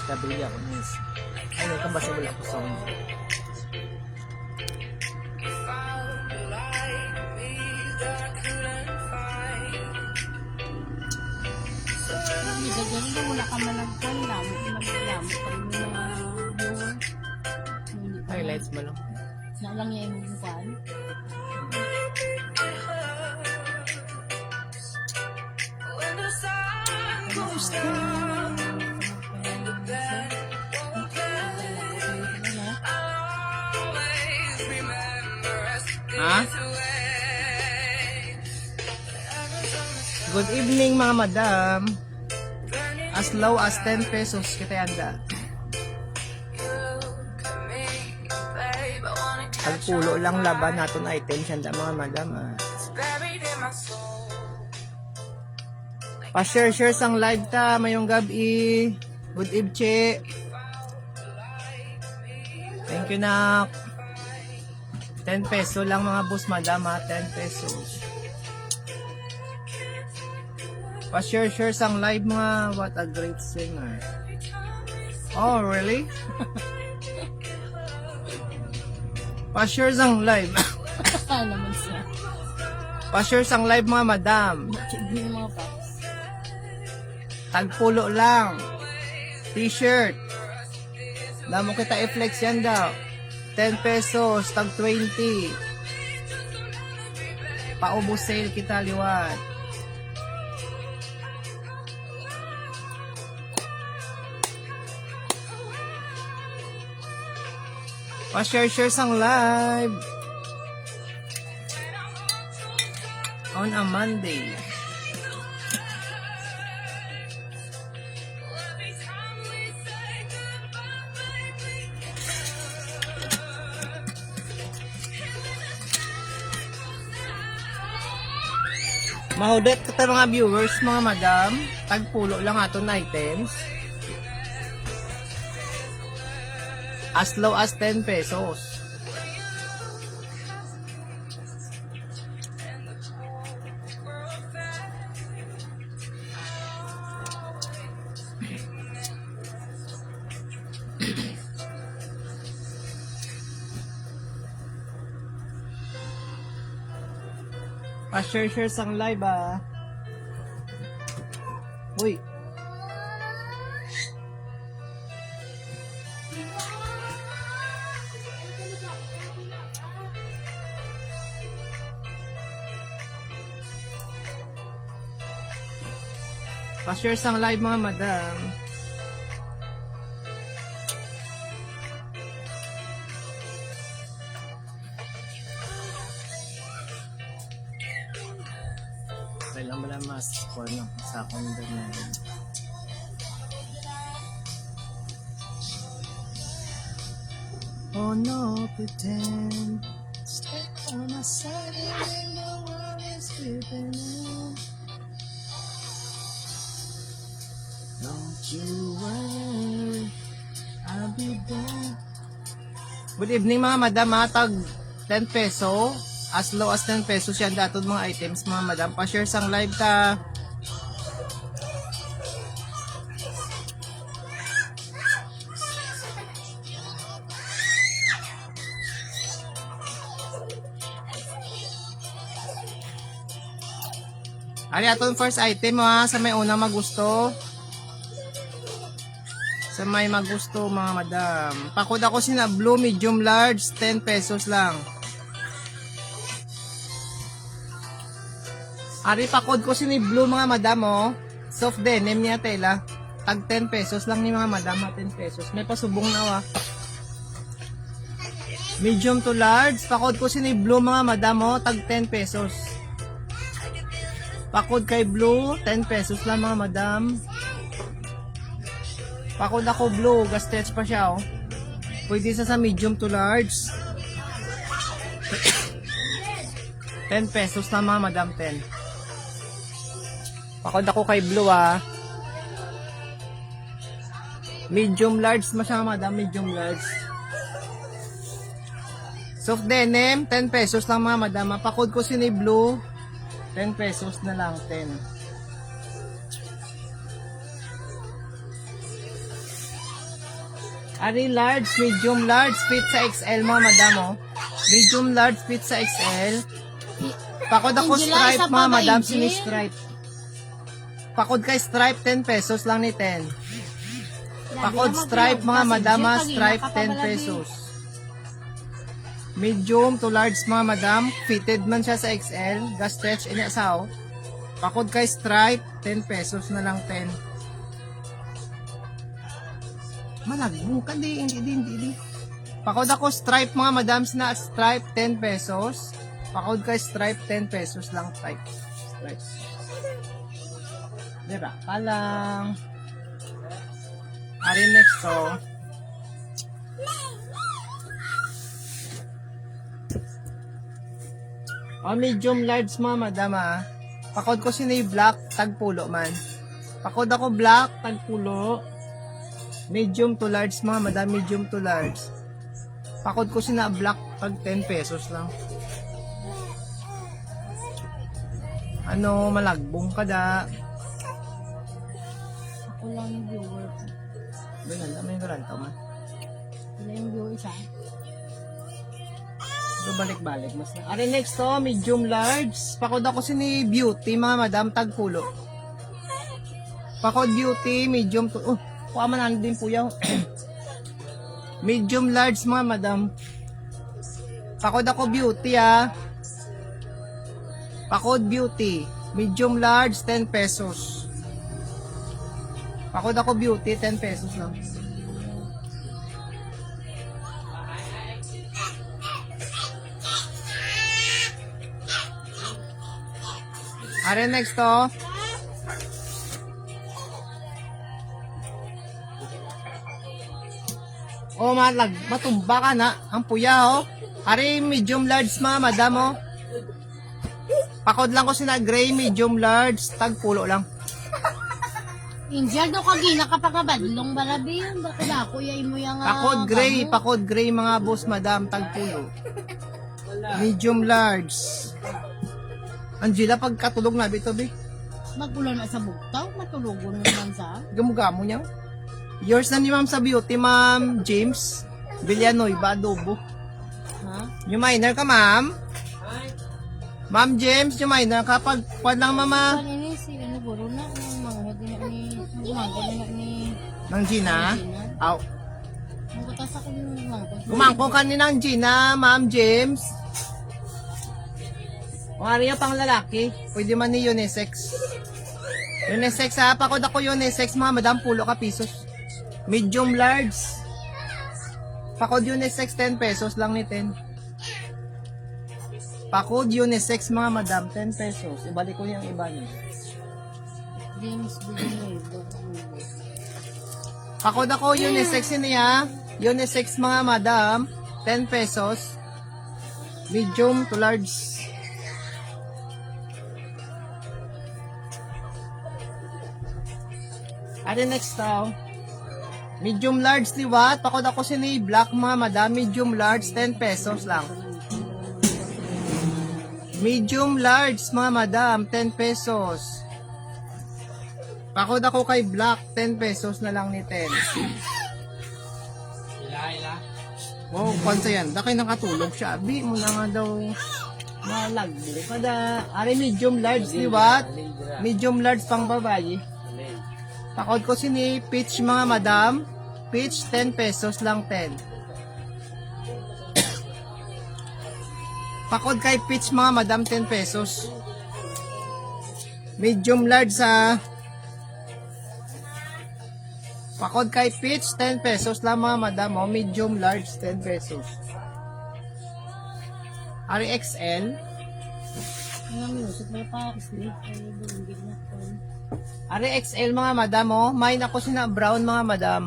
Kabili ako nis. Ay, ito basta wala ko sa Ganyan na wala ka malagpan. Lamot pa rin yung mga viewers. highlights mo lang. Nalang yung imubukan. Ha? Good evening mga madam. As low as 10 pesos kita yanda. Pagpulo lang laban naton items yanda mga madam. Pa-share sang live ta mayong gabi. Good evening. Thank you nak. 10 peso lang mga boss madam ha. 10 pesos. Pa-share sang live mga. What a great singer. Oh really? Pa-share sang live. Ano naman siya? Pa-share sang live mga madam. Hindi yung mga paps. Tagpulo lang. T-shirt. Damo kita i-flex yan daw. 10 pesos, tag 20. Paubos sale kita liwat. Pa-share sang live. On a Monday. Mahudet kita mga viewers, mga madam. Tagpulo lang aton items. As low as 10 pesos. Pa-share sang live ah. Uy. Pa-share sang live mga madam. Kailan mo lang mas score ng sa akong na. Oh no, pretend. Step on my side and the world is creeping in. Don't you worry, I'll be there. Good evening mga madam, tag 10 peso. As low as 10 pesos yan datod mga items mga madam. Pa-share sang live ta. Ari aton first item ha, sa may unang magusto. Sa may magusto mga madam. Pakod ako sina blue medium large 10 pesos lang. Ari pakod ko si ni blue mga madam oh. Soft denim niya tela. Tag 10 pesos lang ni mga madam, 10 pesos. May pasubong na Medium to large, pakod ko si ni blue mga madam oh, tag 10 pesos. Pakod kay blue, 10 pesos lang mga madam. Pakod ako blue, gas-stretch pa siya oh. Pwede sa medium to large. 10 pesos lang mga madam, 10. Pakod ako kay blue ah. Medium large mo siya madam, medium large. Soft denim, 10 pesos lang mga madam. Pakod ko si ni blue, 10 pesos na lang, 10. Ari large, medium, large, fit sa XL mga madam oh. Medium, large, fit sa XL. Pakod ako Angela, stripe isa pa mga ba, madam, Angel? sini-stripe. Pakod kay stripe, 10 pesos lang ni 10. Pakod stripe mga madam, stripe 10 pesos. Medium to large mga madam, fitted man siya sa XL, gas stretch inya sao. Pakod kay stripe, 10 pesos na lang 10. Malagbong ka hindi. Pakod ako stripe mga madam na stripe 10 pesos. Pakod kay stripe 10 pesos lang type. Stripe. Diba? Palang. Ari next to. Medium large mga madam ah. Pakod ko sinay black, tagpulo man. Pakod ako black, tagpulo. Medium to large mga madam, medium to large. Pakod ko sina black, tag 10 pesos lang. Ano, malagbong ka da. Ako lang yung viewer ko. Ganun, may garanto man. Wala yung viewer isa. So, balik-balik. Mas na. Ari next to, medium large. Pakod ako sini beauty mga madam, tagpulo. Pakod beauty, medium to... Oh, kuha man din po yaw. Medium large mga madam. Pakod ako beauty ah. Pakod beauty. Medium large, 10 pesos. Pakod ako beauty, 10 pesos lang. Are next to. Oh, matumba ka na. Ang puya, oh. Ari, medium large mga madam, oh. Pakod lang ko sina gray, medium large, tagpulo lang. Angel, do ka gina kapag kabadlong balabi yun. Bakit ako yain mo yung Pakod gray mga boss madam, tagpulo. Medium large. Angela, pagkatulog na, bito, be. Magulo na sa bugtaw, matulogon naman sa. Gamugamo niya. Yours na ni ma'am sa beauty, ma'am James Villanoiba, adobo. Ha? Yung minor ka, ma'am? Ma'am James, yung minor ka. Pag lang, mama. Saan ini si ano guro na ang manghod ni gumagano na ni Nang Gina? Aw. ang batas ako yung manghod. Kumangko ka ni Nang Gina, ma'am James. Kung ano yung pang lalaki, pwede man ni unisex. Unisex ha, pakod ako unisex mga madam, pulo ka pisos. Medium large. Pakod unisex 10 pesos lang ni 10. Pakod unisex mga madam 10 pesos. Ibalik ko yung iba niyo. James Villanueva. Pakod ako unisex niya. Unisex mga madam 10 pesos. Medium to large. At the next tao. Medium large liwat. Pakod ako sini black mga madam. Medium large 10 pesos lang. Medium large mga madam 10 pesos. Pakod ako kay black 10 pesos na lang ni 10. Ila. Wow, kwansa yan. Dakay nakatulog siya. Abi mo na nga daw. Malagbo ka da. Ari medium large liwat. Medium large pang babae. Pakod ko sini peach mga madam. Peach 10 pesos lang 10. Pakod kay peach mga madam 10 pesos. Medium large sa pakod kay peach 10 pesos lang mga madam. Oh, medium large 10 pesos. RXL. Ang music may pa sleep ay bungig na ko. RXL mga madam. Oh, main ako sina brown mga madam.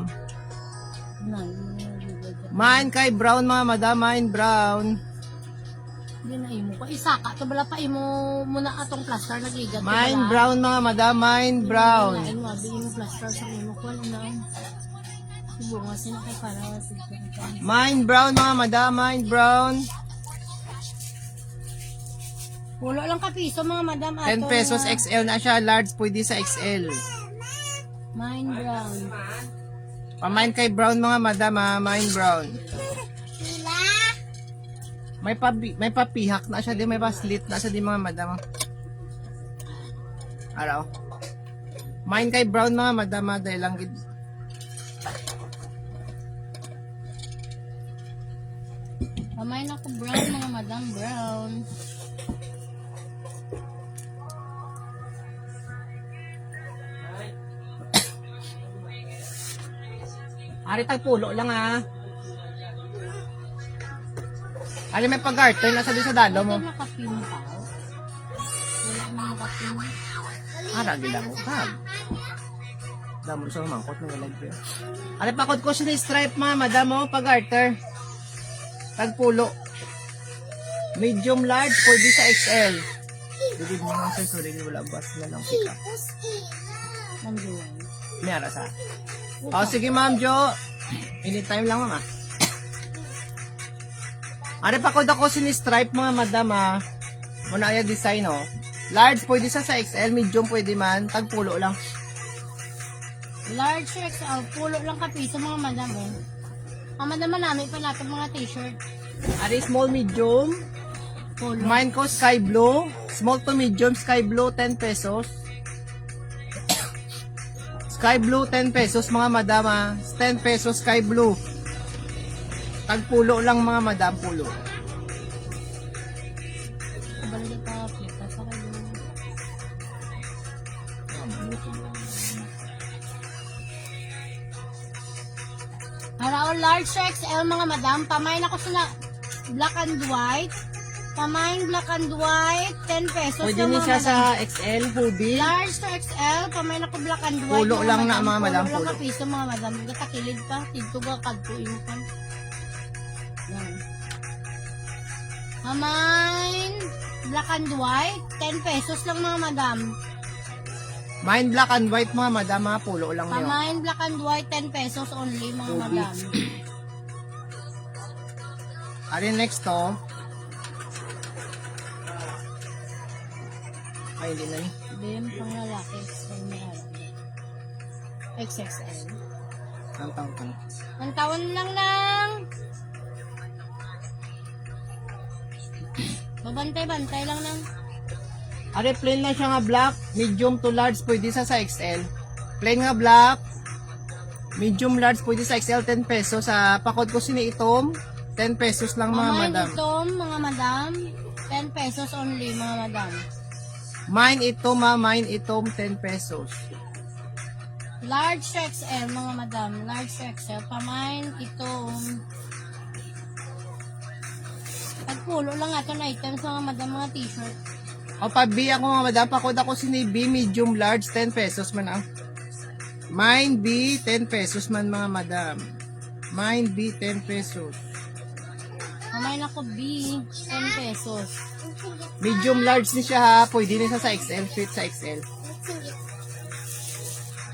Main kay brown mga madam. Main brown. Hindi na imo pa. Isa ka. Tabala pa imo muna atong plaster nagigat. Main brown mga madam. Main brown. Ay mo abi imo plaster sa imo ko na. Bunga sila kay para Main brown mga madam. Main brown. Pulo lang ka piso mga madam. 10 pesos XL na siya. Large pwede sa XL. Mine brown. Pamain kay brown mga madam ha. Mine brown. Sila. May papihak na siya din. May paslit na siya din mga madam. Araw. Mine kay brown mga madam ha. Dahil lang gid. Pamain ako brown mga madam brown. Ari tagpulo lang ha. Ari may pag-garter na sabi sa dalo mo. Ito nakapimpaw. Wala na nakapimpaw. Ara gila mo. Tag. Damo sa mangkot ng galagyo. Ari pakod ko siya ni stripe mga madam mo. Pag-garter. Tagpulo. Medium large pwede sa XL. Bigid mo nga sir. Sorry wala bas na lang pika. Nandiyan. May ara sa. O sige ma'am Jo. Anytime lang ma'am. Ari pakod ako si ni stripe mga madam ha. Muna ay design oh. Large pwede sa XL, medium pwede man, tagpulo lang. Large XL, pulo lang kapiso mga madam eh. Ang madam namin pa natin mga t-shirt. Ari small medium. Pulo. Mine ko sky blue. Small to medium sky blue 10 pesos. Sky blue 10 pesos mga madam ha. 10 pesos sky blue. Tagpulo lang mga madam, pulo. Kabalik pa, kita sa kayo. Harao large XL mga madam. Pamain ako sila black and white. Pamain black and white. 10 pesos Pwede lang niya mga siya madam. sa XL hoodie. Large to XL, pamain ako black and white. Pulo lang na, mga madam, Pulo lang pulo. kapiso mga madam. Gatakilid pa, tidto ka kadto imukan. Yan. Pamain black and white, 10 pesos lang mga madam. Mine black and white mga madam ha, pulo lang yun. Pamain black and white, 10 pesos only mga Hoodie. madam. Ari next to. Ay, hindi na ni. Bim, pang lalaki, XL may alam. XXL. Ang taong ka na. Ang taon lang. Babantay-bantay lang ng Ari, plain lang siya nga black. Medium to large, pwede sa XL. Plain nga black. Medium large, pwede sa XL, 10 pesos. Sa pakod ko sini itom, 10 pesos lang mga Pamain madam. itom, mga madam. 10 pesos only, mga madam. Mine itom ha, mine itom, 10 pesos. Large XL, mga madam. Large XL. Pamain itom. Pagpulo lang ato na items, mga madam, mga t-shirt. O pag B ako mga madam, pakod ako sini B, medium large, 10 pesos man ang. Mine B, 10 pesos man mga madam. Mine B, 10 pesos. Pamain ako B, 10 pesos. Medium large ni siya ha, pwede rin sa XL, fit sa XL.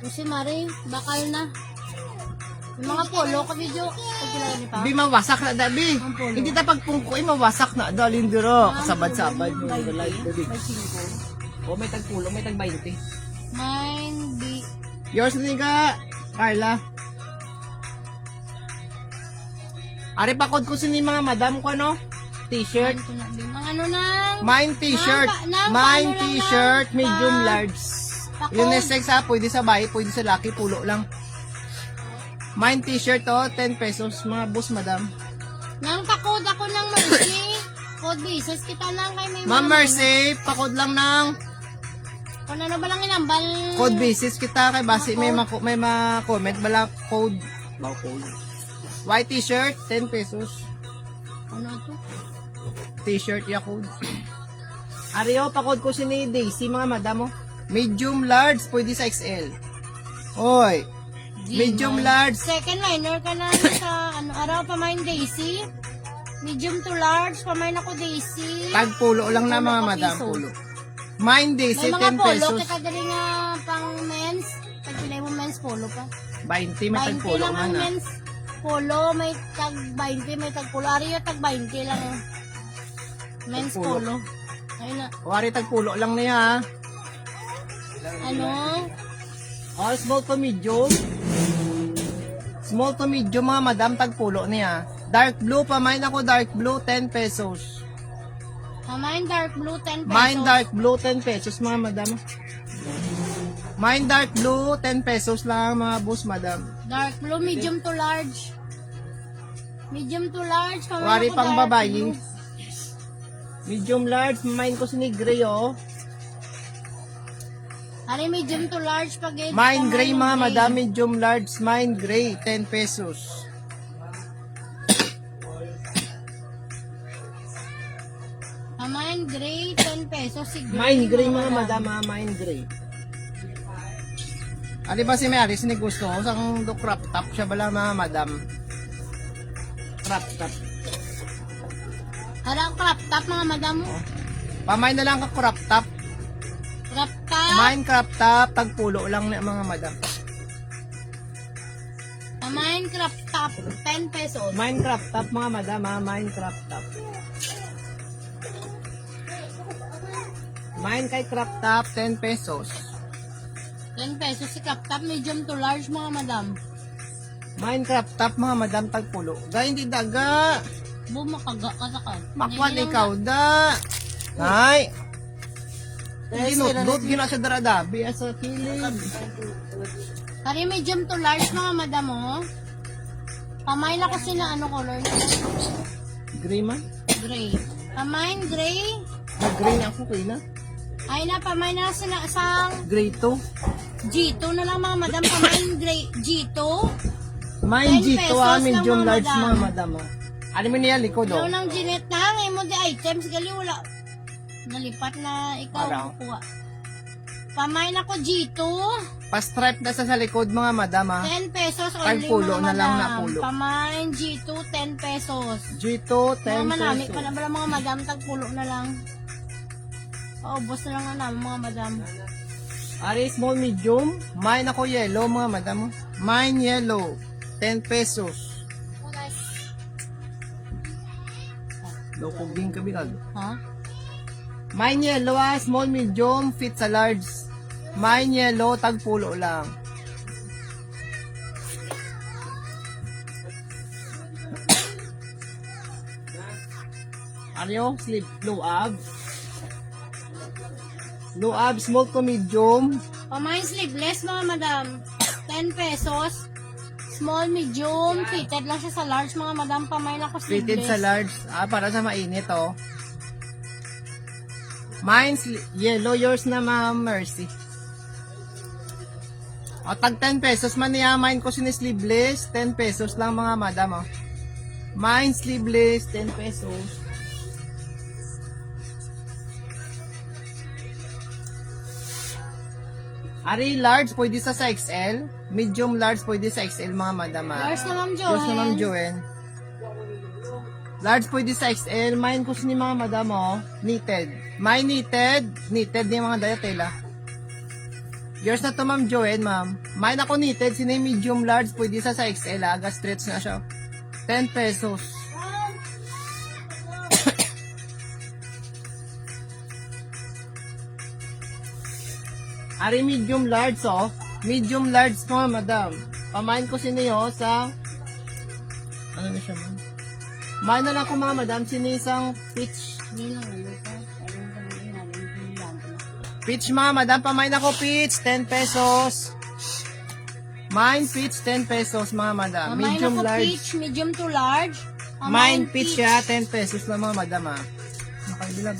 Kasi Mari, bakal na. Yung mga polo ka video, pagkilala niyo pa. Bi mawasak na da bi. Ang polo. Hindi ta pagpungko mawasak na dalin diro. Kasabad-sabad mo May live dabi. 5. O may tagpulo, may tag 20. Mine B. Yours ni ka, Carla. Ari pakod ko sini mga madam ko no. T-shirt. Ito na, mga ano nang. Mine t-shirt. Nang Mine paano lang t-shirt, na- medium pa- large. Pakod. Unisex ha, pwede sa bahay, pwede sa laki, pulo lang. Mine t-shirt to, 10 pesos, mga boss madam. Nang pakod ako ng Mercy. Code basis kita lang kay may Ma'am mga- Mercy, pakod lang ng Kung ano ba lang inambal. code basis kita kay basi may ma-comment bala code. Bao code. White t-shirt, 10 pesos. Ano to? T-shirt ya code. Ariyo, pakod ko si ni Daisy mga madam mo. Medium large, pwede sa XL. Oy, medium G9. large. Second liner ka na sa ano araw pa main Daisy. Medium to large pa main ako Daisy. Tagpulo lang na Pulo mga ka madam, piso. pulo. Mine Daisy, May mga 10 polo pesos. kita dali nga pang men's. Pag pinay mo men's polo pa. 20, may 20 tagpulo lang ang man ah. men's polo, may tag 20, may tag polo. Ariyo tag 20 lang. Men's Tagpulo. polo. Ayun na. Wari tagpulo lang niya ha. Ano? All small to medium. Small to medium mga madam, tagpulo niya. Dark blue, pamain ako dark blue, 10 pesos. Pamain dark blue, 10 pesos. Mine dark blue, 10 pesos mga madam. Mine dark blue, 10 pesos lang mga boss madam. Dark blue, medium to large. Medium to large. Pamain Wari ako pang dark babae. blue. Medium large, mine ko si gray oh. Ari, medium to large pag Mine gray mga madam, medium large, mine gray, 10 pesos. Pamain gray, 10 pesos. Si Mine gray mga madam, mine gray. Ali ba si Mary, sini gusto ko sa kung do crop top siya bala mga madam. Crop top. Harang crop top mga madam mo. Pamay na lang ka crop top. Crop top. Mine crop top, tagpulo lang na mga madam. Pamain crop top, 10 pesos. Mine crop top mga madam, mine crop top. Mine kay crop top, 10 pesos. 10 pesos si crop top, medium to large mga madam. Mine crop top mga madam, tagpulo. Gay, hindi daga. Bumakaga ka sa kan. Makwan ikaw da. Ay. Ginudlot, gina sa daradabi, sa kilid. Hari medium to large mga madam mo. Pamain ako sila ano color na? Gray man? Gray. Pamain gray. Nag-gray na ako, kay na. Ay na, pamain na sila sang Gray to. G2 na lang mga madam. Pamain gray G2. Mine 10 G2 pesos medium lang, mga large madam. mga madam. Ano mo niya, likod Ikaw oh. nang Jeanette na ngayon mo di items. Gali wala. Nalipat na ikaw Araw. kuha. Pamain ako G2. Pa-stripe na sa likod mga madam 10 pesos only Tagpulo mga na lang na madam. pulo. Pamain G2, 10 pesos. G2, 10 Mga manami pesos. pa na ba mga madam, tagpulo na lang. Paubos na lang na namin mga madam. Ari, small medium. Mine ako yellow mga madam. Mine yellow, 10 pesos. Loko ging kabilad. Ha? Mine yellow small medium, fit sa large. Mine yellow, tagpulo lang. Ano slip, low ab. Low ab, small to medium. Pamain sleeveless mga madam, 10 pesos. Small, medium, fitted lang siya sa large mga madam. Pamain ako Fitted sleeveless. sa large. Para sa mainit, oh. Mine's yellow, yours na ma'am Mercy. O, tag 10 pesos man niya. Mine ko sini sleeveless. 10 pesos lang mga madam, oh. Mine sleeveless, 10 pesos. Ari, large, pwede sa XL. Medium, large, pwede sa XL, mga madam. Large na Ma'am Yours na Ma'am Joanne. Joanne. Large pwede sa XL. Mine ko sini mga madam, oh. Knitted. Mine knitted. Knitted din mga daya tela. Yours na to Ma'am Joanne, ma'am. Mine ako knitted. Sini medium, large, pwede sa XL. Aga stretch na siya. 10 pesos. Ari medium large, oh. Medium large mga madam. Pamain ko sini, oh, sa ano na siya, ma'am? Main na lang ko mga madam, sini isang peach. Peach mga madam, pamain ako peach, 10 pesos. Mine peach, 10 pesos mga madam. Pamain Medium ako large. peach, medium to large. Mine peach siya, 10 pesos lang mga madam, ah. Nakabilag.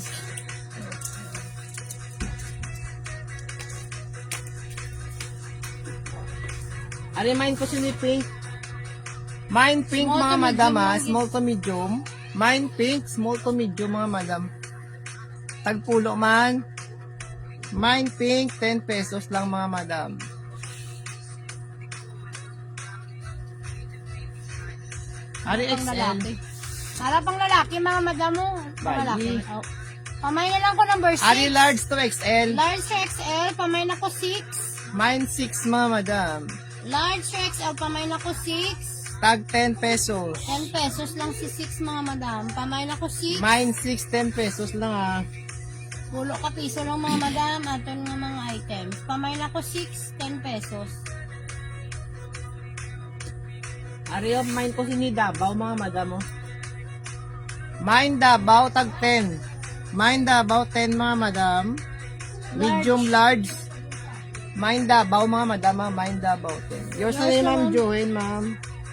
Ari, mine ko sini pink. Mine pink Small mga to madam, medium ah. lang Small to medium. Mine pink, small to medium mga madam. Tagpulo man. Mine pink, 10 pesos lang mga madam. Ari Pang XL. lalaki. Para pang lalaki, mga madam mo. Pang Bali. lalaki. Oh. Pamain na lang ko number 6. Ari large to XL. Large to XL, pamain ako 6. Mine 6 mga madam. Large to XL, pamain ako 6. Tag 10 pesos. 10 pesos lang si 6 mga madam. Pamain ako 6. Mine 6, 10 pesos lang ah. Pulo ka piso lang mga madam. Ato nga mga items. Pamain ako 6, 10 pesos. Ari yung mine ko sini Davao mga madam oh. Mine Davao tag 10. Mine Davao 10 mga madam. Medium large. Mine Davao mga madam, mine Davao 10. Yours na Yours yun, Ma'am naman. Joanne, ma'am.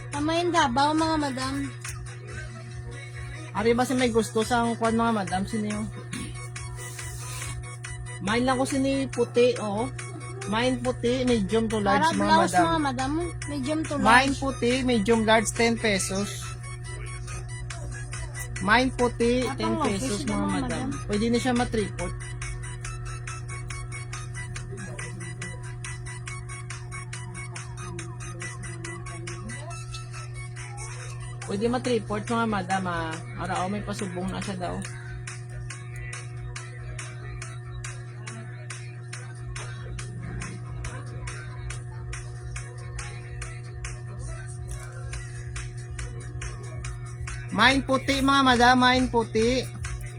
Pamain Davao mga madam. Ari ba si may gusto sa kwan mga madam sino yung? Mine lang ko sini puti oh. Mine puti, medium to large Para mga blouse madam. mga madam. Medium to Mine large. puti, medium large 10 pesos. Mine puti, Atang 10 pesos office mga mga madam. madam. Pwede na siya matripot. Pwede matriport mga madam ah. Ara may pasubong na siya daw. Mine puti mga madam, mine puti.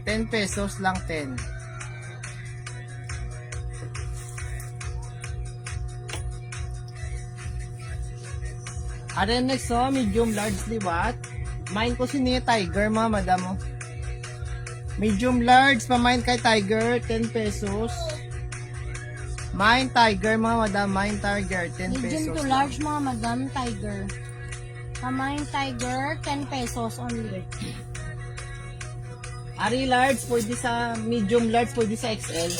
10 pesos lang 10. Are next oh, medium large liwat. Mine ko sini Tiger mga madam oh. Medium large pa mine kay Tiger 10 pesos. Mine Tiger mga madam, mine Tiger 10 Medium pesos. to lang. large mga madam. Tiger. Pamain Tiger 10 pesos only. Ari large pwede sa medium large pwede sa XL.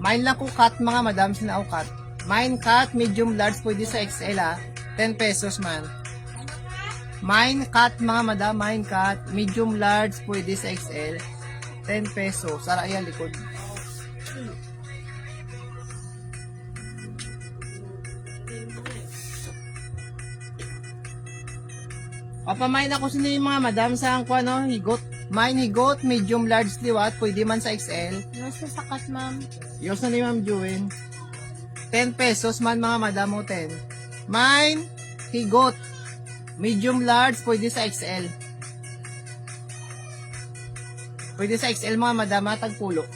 Mine lang ko cut mga madam, sinaw cut. Mine cut medium large pwede sa XL ah. 10 pesos man. Mine cut mga madam, mine cut medium large pwede sa XL. 10 pesos. Sara yan likod. Papamain ako sa yung mga madam sa ang no, higot. Mine higot, medium large liwat, pwede man sa XL. Yours na sakat ma'am. Yours na ni Ma'am Juwin. 10 pesos man mga madam mo 10. Mine higot, medium large, pwede sa XL. Pwede sa XL mga madam, tagpulo.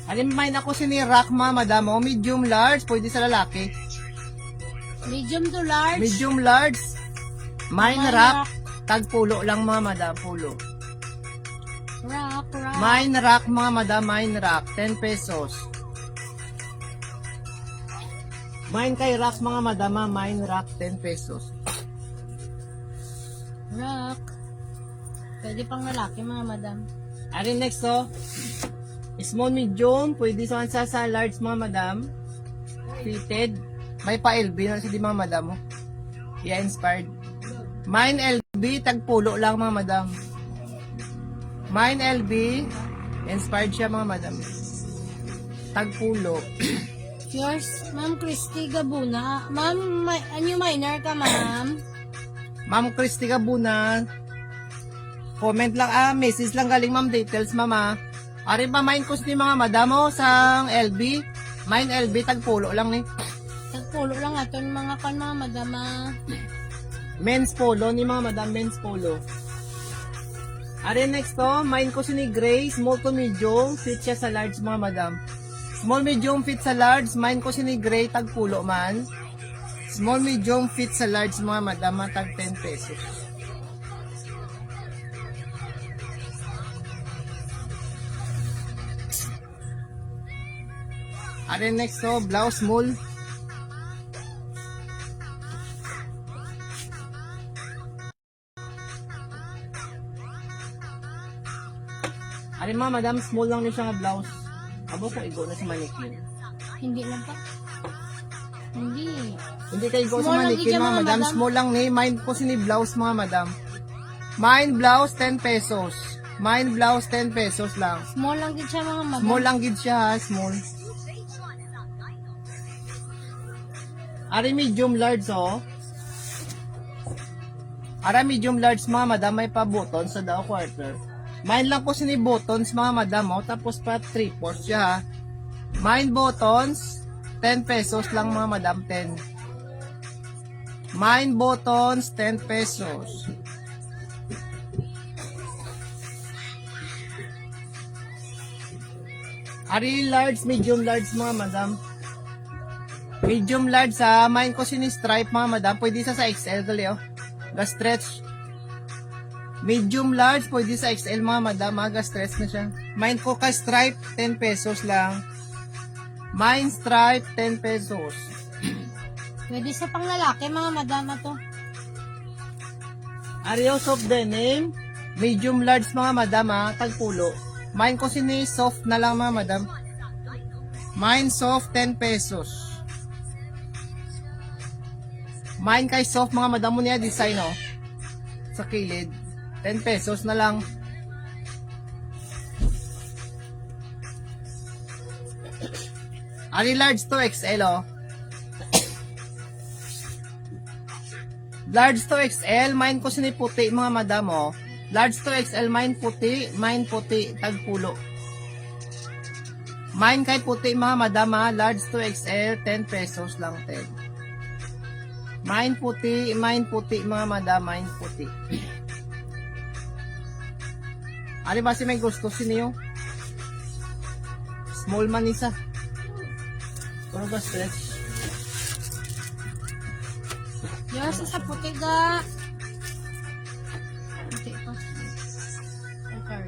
Alimbahin ako si ni Rock mga madam o medium large, pwede sa lalaki. Medium to large. Medium large, mine Mine rock, tagpulo lang mga madam, pulo. Rock. Mine rock mga madam, mine rock, 10 pesos. Mine kay rock mga madam, mine rock, 10 pesos. Rock. Pwede pang lalaki mga madam. Arin next oh. Small medium, pwede sa large mga madam. Fitted. May pa LB na si di mga madam. Yeah, inspired. Mine LB, tagpulo lang mga madam. Mine LB, inspired siya mga madam. Tagpulo. Yours, Ma'am Christy Gabuna. Ma'am, anyo minor ka ma'am? Ma'am Christy Gabuna. Comment lang, message lang galing ma'am details mama. Ari pa mine ko ni mga madamo sa LB. Mine LB tagpulo lang ni. Tagpulo lang aton mga kan mga madama. Men's polo ni mga madam, men's polo. Ari next to, mine ko ni Gray, small to medium, fit siya sa large mga madam. Small medium fit sa large, mine ko ni Gray tagpulo man. Small medium fit sa large mga madam, tag 10 pesos. Ari next to, blouse small. Ari mga madam, small lang niya siya nga blouse. Abo ko igo na si manikin. Hindi lang pa. Hindi. Hindi kayo igo sa Small lang manikin siya, mga mga madam. madam. Small lang ni. Mine ko sini blouse mga madam. Mine blouse 10 pesos. Mine blouse 10 pesos lang. Small lang din siya mga madam. Small lang gid siya ha, small. Ari medium large oh. Ara medium large mga madam, may pa buttons sa daw quarter. Mine lang po sini buttons mga madam oh, tapos pa 3/4 siya ha. Mine buttons 10 pesos lang mga madam, 10. Mine buttons 10 pesos. Ari large, medium large mga madam. Medium large sa main ko sini stripe mga madam. Pwede sa XL gali oh. Ga stretch. Medium large pwede sa XL mga madam. Ga stretch na siya. Main ko ka stripe 10 pesos lang. Main stripe 10 pesos. Pwede sa panglalaki, mga madam na to. Ariyo soft denim. Medium large mga madam ha. Tagpulo. Main ko sini soft na lang mga madam. Main soft 10 pesos. Main kay soft mga madam mo niya design oh. Sa kilid. 10 pesos na lang. Ari large to XL oh. Large to XL, main ko sini puti mga madam oh. Large to XL, main puti, tagpulo. Main kay puti mga madam ha. Large to XL, 10 pesos lang 10. Main puti mga madam, main puti. Ano ba si may gusto siniyo? Small man isa. Puro ba stretch? Yes, sa puti ga. Puti pa. Ay, card.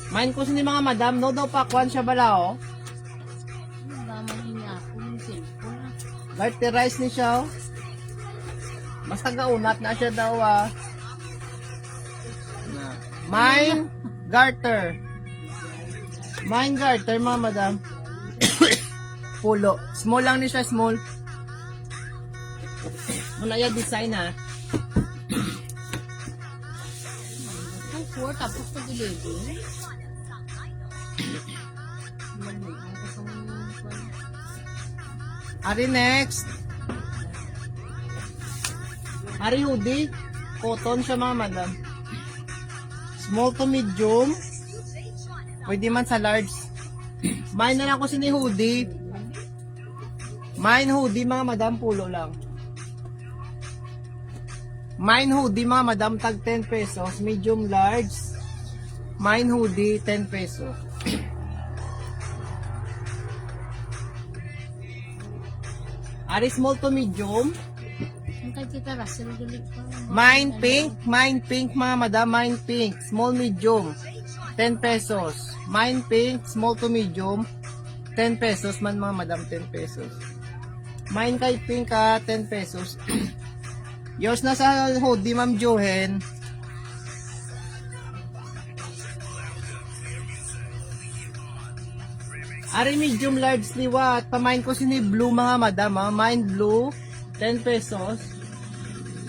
Main ko sini mga madam, no daw pakwan siya bala oh. Daman niya ako yung cellphone. Garterize ni siya oh. Basta gaunat na siya daw ah. Mine garter. Mine garter mga madam. Pulo. Small lang ni siya, small. Muna yung design ha. Ang 4 tapos pag-11. Ari next. Ari hoodie. Cotton siya mga madam. Small to medium. Pwede man sa large. Mine na lang ko sini hoodie. Mine hoodie mga madam, pulo lang. Mine hoodie mga madam, tag 10 pesos. Medium large. Mine hoodie, 10 pesos. Ari small to medium. Ang kay kita Russell galit pa. Mine pink mga madam, mine pink. Small medium, 10 pesos. Mine pink, small to medium, 10 pesos man mga madam, 10 pesos. Mine kay pink 10 pesos. Yours na sa hoodie, Ma'am Johen. Ari medium large liwat. Pamain ko sini blue mga madam. Mine blue, 10 pesos.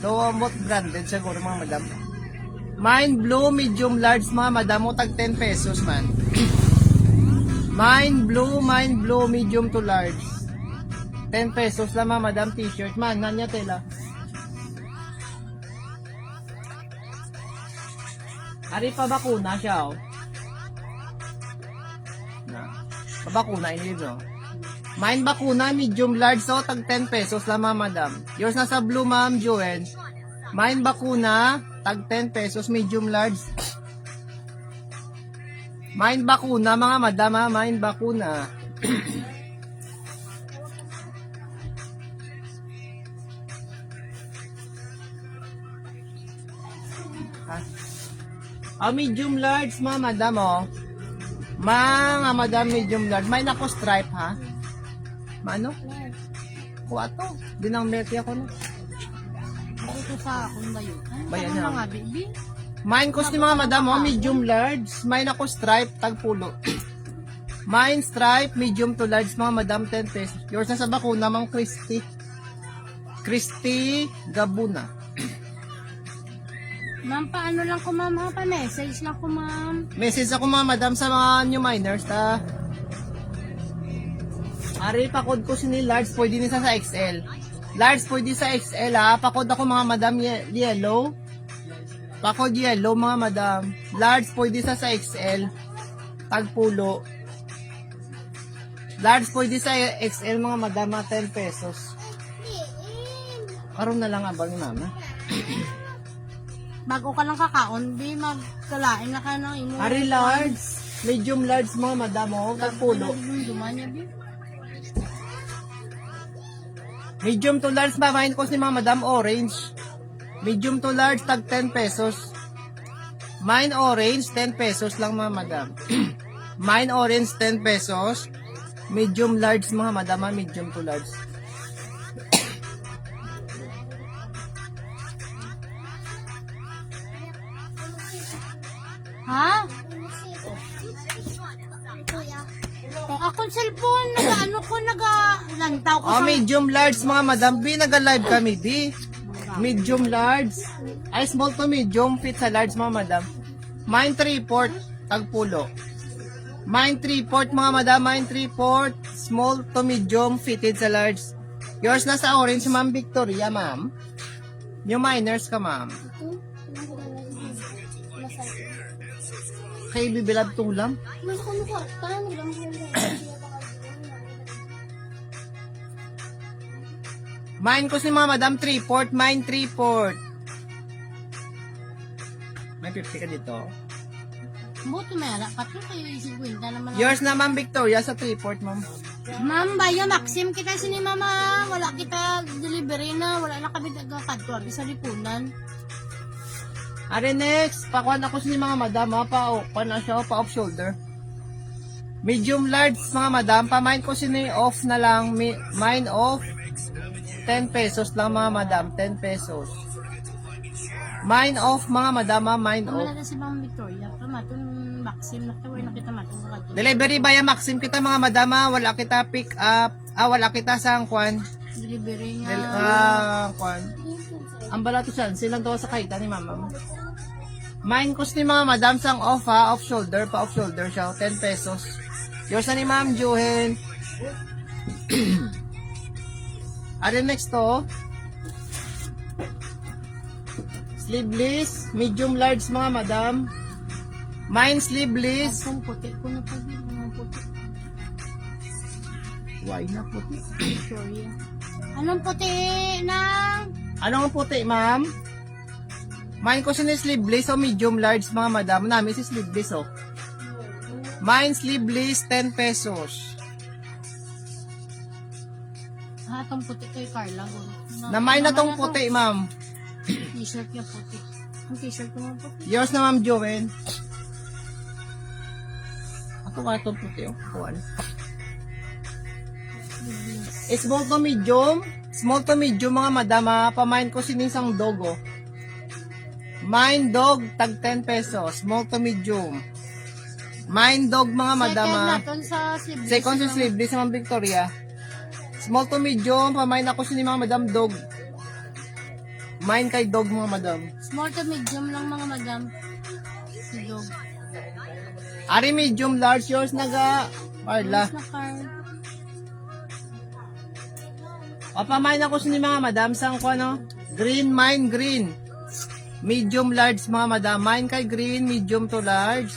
So, what branded siguro mga madam. Mine blue, medium large mga madam. O tag 10 pesos man. Mine blue, medium to large. 10 pesos lang mga madam, t-shirt man. Nanya tela. Ari pa bakuna siya, oh. Pabakuna, inilib, no? Mine bakuna, medium large, so tag 10 pesos lang, mga madam. Yours na sa blue, Ma'am Joen. Mine bakuna, tag 10 pesos, medium large. Mine bakuna, mga madam, ha? Mine bakuna. Medium large, mga madam, oh. Mga madam, medium large. May nako stripe, ha? Maano? Kuha to. Dinang milk ako, no? Ito sa akong bayo. Bayan Ano na. mga baby? Mine cost ni mga madam, oh. Medium large. May nako stripe, tagpulo. Mine stripe, medium to large, mga madam, 10 pesos. Yours na sa bakuna, Ma'am Christy. Christy Gabuna. Ma'am, paano lang ko, ma'am? Ha? Pa-message lang ko, ma'am. Message ako mga madam sa mga new miners, ta. Ari, pakod ko sini large, pwede nisa sa XL. Large, pwede sa XL, ha. Pakod ako mga madam yellow. Pakod yellow, mga madam. Large, pwede sa XL. Tagpulo. Large, pwede sa XL, mga madam, 10 pesos. Karoon na lang abang ni mama. Bago ka lang kakaon, di magkalain na ka ng imo. Ari large. Medium large mga madam, oh. Tagpulo. Medium to large, babayin ko si mga madam, orange. Medium to large, tag 10 pesos. Mine orange, 10 pesos lang mga madam. Mine orange, 10 pesos. Medium large mga madam, medium to large. Ha? Akong cellphone, nag-lantaw ko Oh, medium large mga madam, B, nag-live kami, B. Medium large. Ay, small to medium, fit sa large mga madam. Mine 3/4, tagpulo. Mine 3/4 mga madam, mine 3/4, small to medium, fitted sa large. Yours na sa orange, ma'am Victoria, ma'am. Yung minors ka, ma'am. Kay bibilab tulam. Mine ko si mga madam 3/4, mine 3/4. May 50 ka dito. Buto may ala pa to kayo 50 naman. Yours na ma'am Victoria sa 3/4, ma'am. Ma'am, bayo Maxim kita sini mama. Wala kita delivery na. Wala na kami nagkakadto. Abi sa lipunan. Are next, pakuan ako sa mga madam, ha, pa siya, pa off shoulder. Medium large mga madam, pa mine ko sini off na lang, mine off, 10 pesos lang mga madam, 10 pesos. Mine off mga madam, ha, mine off. Wala na si Ma'am Victoria. Pamatun Maxim na kaway nakita matong kakadto. Delivery via Maxim kita mga madam, ha, wala kita pick up, wala kita sa kwan. Delivery nga. Kwan. Ang balato siyan, silang to sa kaita ni mama. Mine cost ni mga madam sang off, ha, off shoulder, pa off shoulder siya, 10 pesos. Yours na ni Ma'am Juhen. Are next to, sleeveless, medium large mga madam. Mine sleeveless. Ang puti ko na pag ang puti. Why na puti? Victoria. Anong puti nang? Anong puti, ma'am? Mine ko siya sleeveless o medium large mga madam. Namin si sleeveless, oh. Mine sleeveless, 10 pesos. Itong puti kay Carla. Na mine na tong puti, ma'am. T-shirt niya puti. Ang t-shirt ko mo puti. Yours na, Ma'am Joen. Ako ka itong puti, oh. Kuhan. Small to medium. Small to medium mga madam, ha. Pamain ko sinisang dog, oh. Mine dog, tag 10 pesos. Small to medium. Mine dog mga madam, Second ha. naton sa sleeveless. Second sa sleeveless sa Ma'am Victoria. Small to medium, pamain ako sini mga madam dog. Mine kay dog mga madam. Small to medium lang mga madam. Si dog. Ari medium large, yours naga Carla. Yes na card. O pamain ako sini mga madam sang ko ano? Green, mine green. Medium large mga madam. Mine kay green, medium to large.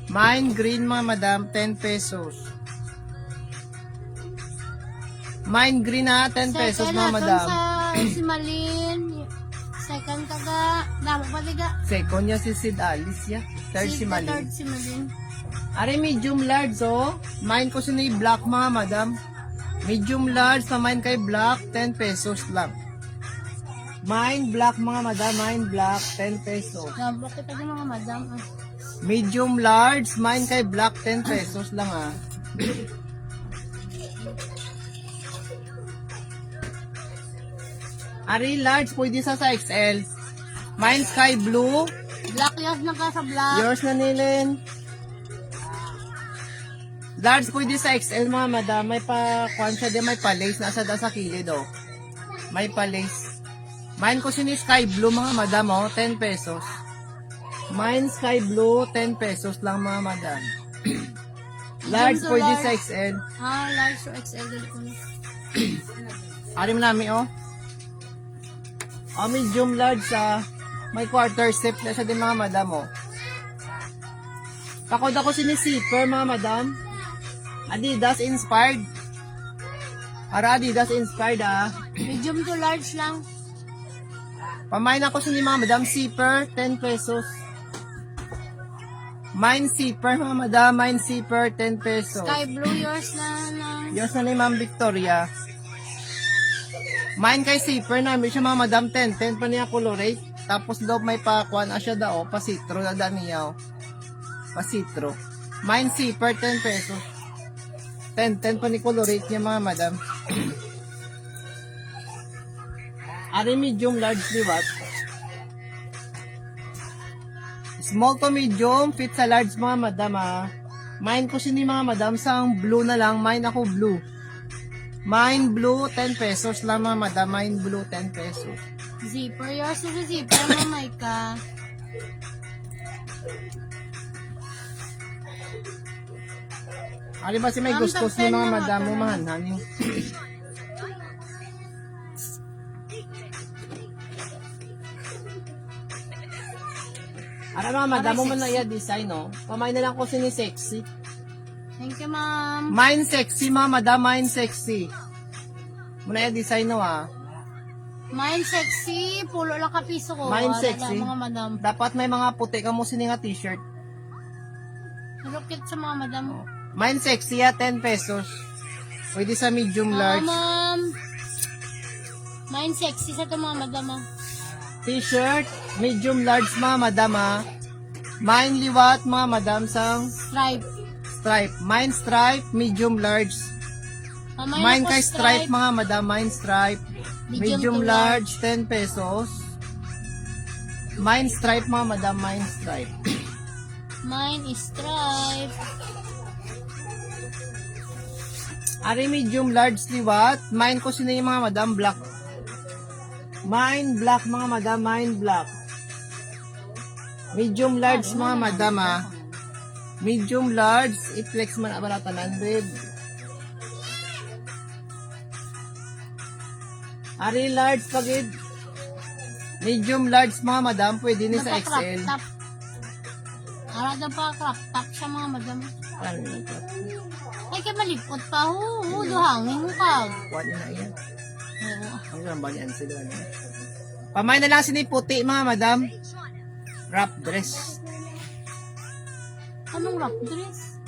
Mine green mga madam, 10 pesos. Mine green ha, 10 pesos mga madam. Second sa si Malin. Second taga. Damo pa tiga. Second niya si Sid Alice ya. Third si Mali. Third si Malin. Ari medium large, oh. Mine ko sini black mga madam. Medium large na mine kay black, 10 pesos lang. Mine black mga madam, mine black, 10 pesos. Damo kita din mga madam. Medium large, mine kay black, 10 pesos lang ah. Ari large, pwede sa XL. Mine sky blue. Black yan na ka sa black. Yours na nilin. Large pwede sa XL mga madam. May pa, kwan siya din, may pa-lace. Nasa da sa kilid, oh. May pa-lace. Mine ko sini sky blue mga madam, oh. 10 pesos. Mine sky blue, 10 pesos lang mga madam. Large to pwede large. sa XL. Large to XL din ko na. Arim namin, oh. Oh, medium large sa may quarter step na siya din mga madam, oh. Kakod ako sini zipper mga madam. Adidas inspired. Para Adidas inspired, ah. Medium to large lang. Pamain ako sini mga madam, zipper, 10 pesos. Mine zipper, mga madam. Mine zipper, 10 pesos. Sky blue, yours na. Yours na ni Ma'am Victoria. Mine kay zipper namin siya, mga madam, 10. 10 pa niya colorate. Tapos daw may pakuan siya daw, pasitro na niya. Pasitro. Mine zipper, 10 pesos. 10 pa ni colorate niya, mga madam. Ari medium, large, liwat. Small to medium, fit sa large, mga madam, ha. Mine ko sini, mga madam, sa blue na lang. Mine ako blue. Mine blue, 10 pesos lang, mga madam. Mine blue, 10 pesos. Zipper, yours na sa zipper, mamay ka. Ari ba si may Ma'am, gustos ni top 10 mga na madam mo, nga, mahanhan yung... Ara mga madam mo man na iya design, no? Pamay na lang ko sini sexy. Thank you, ma'am. Mine sexy, mga madam. Mine sexy. Muna iya design, no, ha? Mine sexy, pulo lang ka piso ko. Mine Wala sexy. na, mga madam. Dapat may mga puti ka mo sini nga t-shirt. Nalukit sa mga madam. Mine sexy, 10 pesos. Pwede sa medium large. Ma'am. Mine sexy sa ito, mga madam. T-shirt, medium large, mga madam, ha? Mine liwat, mga madam, sang Stripe. stripe. Mine stripe, medium large. Mine kay stripe, mga madam. Mine stripe. Medium to large, 10 pesos. Mine stripe, mga madam. Mine stripe. Mine is stripe. Ari medium large liwat. Mine ko sino yung mga madam, black. Mine black, mga madam. Mine black. Medium large, mga madam, ha. Medium large. I-flex man abalatanan, babe. Ari large pagid. Medium large, mga madam. Pwede ni sa Napa-crop XL. top. Ara daw pa crop top siya, mga madam. Ano yun? Ay, kaya malipot pa. Duhangin mo ka. Kuha na yan. Oo. Ang lang ba yan sila? Pamay na lang sini puti, mga madam. Wrap dress. Anong wrap dress?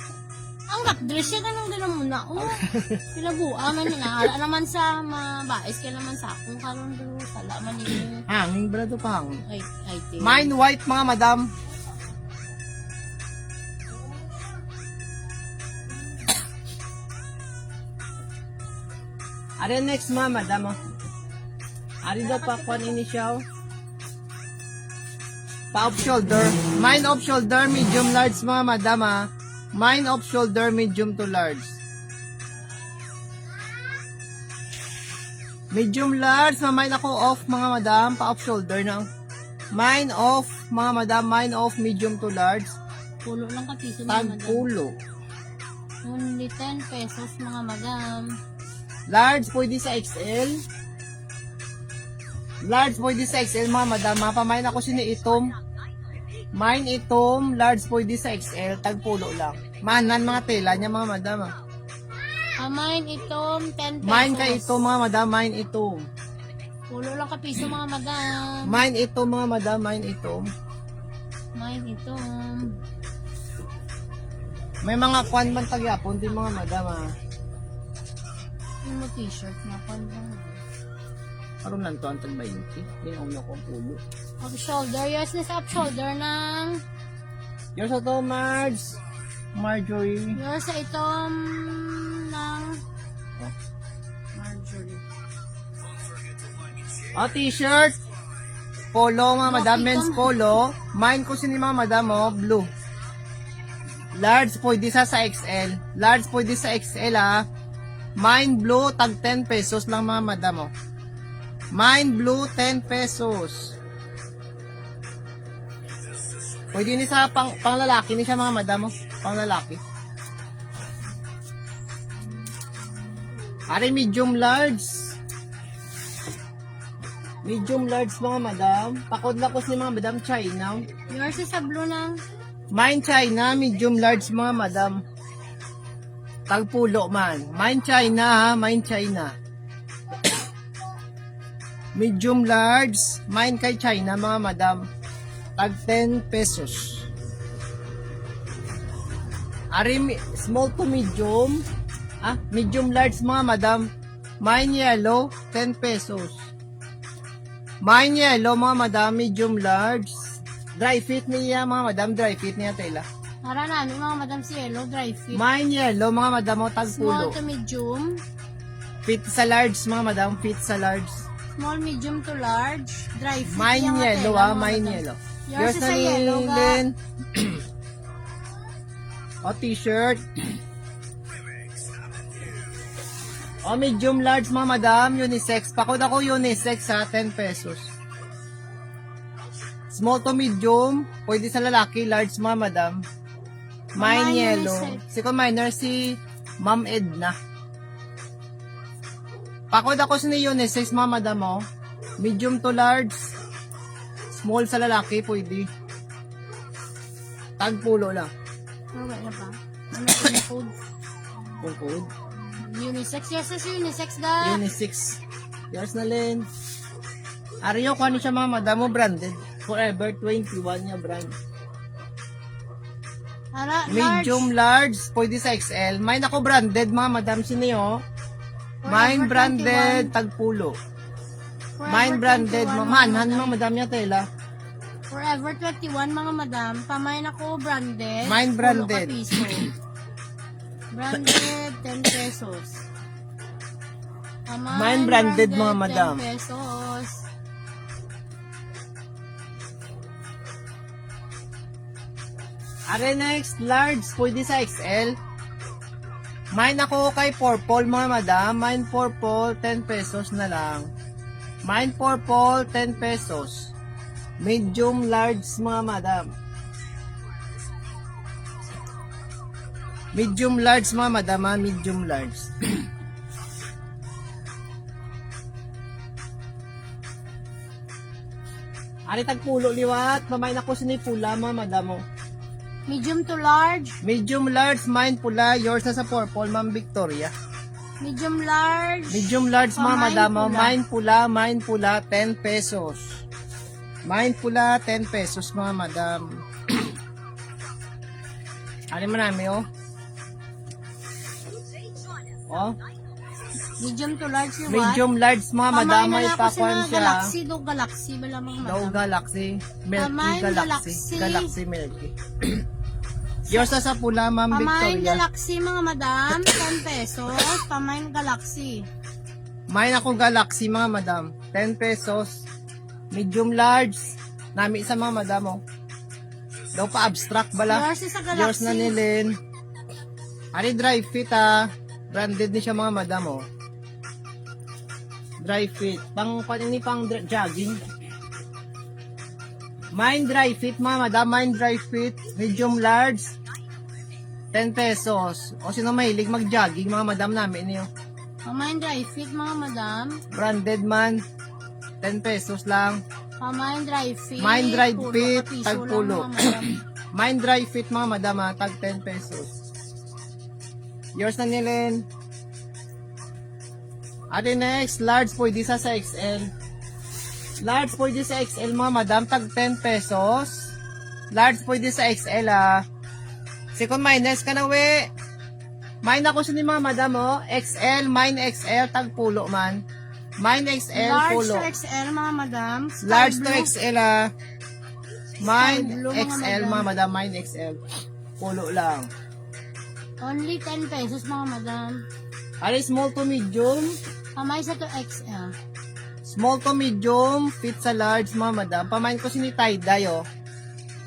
Ang wrap dress yan, anong gano'n muna? Pinabuan na nila. Ala naman sa mabais, kaya naman sa akong karon do. Sala man nila. Hanging bra to pang. Ay, te. Mine white, mga madam. Ari next, mga madam. Ari daw pa kwan ini siya. Pa off shoulder. Mine off shoulder, medium large, mga madam, ha. Mine off shoulder, medium to large. Medium large, mine ako off, mga madam, pa off shoulder na. Mine off, mga madam, mine off, medium to large. Pulo lang ka piso, mga Tag madam. pulo. Only 10 pesos, mga madam. Large, pwede sa XL. Large, pwede sa XL, mga madam. Mapamain ako sini itom. Mine itom, large, pwede sa XL. Tagpulo lang. Manan mga tela niya, mga madam. Mine itom, 10 pesos. Mine ka itom, mga madam. Mine itom. Pulo lang ka piso, mga madam. Mine itom, mga madam. Mine itom. Mine itom. May mga kwan man tagyapon din, mga madam. Yung t-shirt na pa. Karoon lang to ang tag 20. Yung una kong pulo. Up shoulder. Yours na sa up shoulder ng... Yours to, Marge. Marjorie. Yours sa itom ng... Marjorie. T-shirt. Polo, mga madam. Men's polo. Mine ko sini, mga madam, blue. Large, pwede sa XL. Large, pwede sa XL, ha. Mine blue, tag 10 pesos lang, mga madam, Mine blue, 10 pesos. Pwede ni sa pang lalaki ni siya, mga madam, pang lalaki. Ari medium large. Medium large, mga madam. Pakod-lakos ni mga madam, China. Yours is sa blue ng... Mine China, medium large, mga madam. Tagpulo man. Mine China, ha. Mine China. Medium large. Mine kay China, mga madam. Tag 10 pesos. Small to medium. Medium large mga madam. Mine yellow, 10 pesos. Mine yellow mga madam, medium large. Dry fit niya mga madam, dry fit niya tela. Para namin mga madam si Yellow, dry fit. Mine yellow mga madam, o Small tagpulo. to medium. Fit sa large mga madam, fit sa large. Small, medium to large. Dry fit. Mine yung yellow tela, mga mine madam. yellow. Yours is a yellow ga. Lin. O t-shirt. O medium large mga madam, unisex. Pakod ako unisex ha, 10 pesos. Small to medium, pwede sa lalaki, large mga madam. Mine Mine yellow. unisex. Si minor si Ma'am Edna. Pakod ako sa unisex mga madam mo. Medium to large. Small sa lalaki, pwede. Tagpulo lang. Okay na pa. Ano po yung code? Kung code. Unisex. Yes, yes, unisex ga. Unisex. Yours na Lin. Ariyo, kung ano siya mga madam mo, branded. Forever 21 niya brand. Para, Medium, large, pwede sa XL. Mine ako branded, mga madam, sino Mine branded, tagpulo. Mine branded, manhan mga madam niya tela. Forever 21 mga madam. Pamain ako branded. Mine branded. 10 piso. Branded, 10 pesos. Mine branded, mga madam. 10 pesos. Are next, large, pwede sa XL. Mine ako kay purple, mga madam. Mine purple, 10 pesos na lang. Mine purple, 10 pesos. Medium, large, mga madam. Medium, large, mga madam, medium, large. Ari tagpulo liwat, mamain ako sinipula, mga madam mo. Medium to large. Medium large, mine pula, yours na sa purple, Ma'am Victoria. Medium large. Medium large, mga Mine madam, pula. mine pula, 10 pesos. Mine pula, 10 pesos, mga madam. Ano marami, oh? Oh? Medium to large ni what? Medium large, mga madam, may Pamain na ako pakwan sa siya. Galaxy, do Galaxy, bala mga Daw madam. Galaxy, Milky Pamain Galaxy. Galaxy. Galaxy Milky. Yours na sa pula, Ma'am Pamain Victoria. Galaxy mga madam, 10 pesos. Pamain Galaxy. Mine ako Galaxy, mga madam. 10 pesos. Medium large. Nami sa mga madam, oh. Daw pa abstract bala. Yours is a Galaxy. Yours na nilin. Ari dry fit, ah. Branded ni siya, mga madam, oh. Dry fit. Pang jogging. Mine dry fit, mga madam. Mine dry fit. Medium large. 10 pesos. O sino mahilig mag-jogging, mga madam namin niyo. Pamain dry fit mga madam. Branded man. 10 pesos lang. Pamain dry fit. Mine dry Puro fit, kapiso tagpulo. lang, mga madam. Mine dry fit, mga madam, ah. Tag 10 pesos. Yours na nilin. Ate next, large pwede sa XL. Large pwede sa XL, mga madam, tag 10 pesos. Large pwede sa XL, ah. Second minus ka na, we. Mine ako sa ni mga madam, oh. XL, mine XL, tag pulo man. Mine XL, Large pulo. to XL mga madam. Sky Large to blue. XL, ah. Mine blue, mga XL, madam. mga madam, mine XL. Pulo lang. Only 10 pesos mga madam. Ari, small to medium. Pamain sa to XL. Small to medium, fit sa large, mga madam. Pamain ko si ni tie-dye, oh.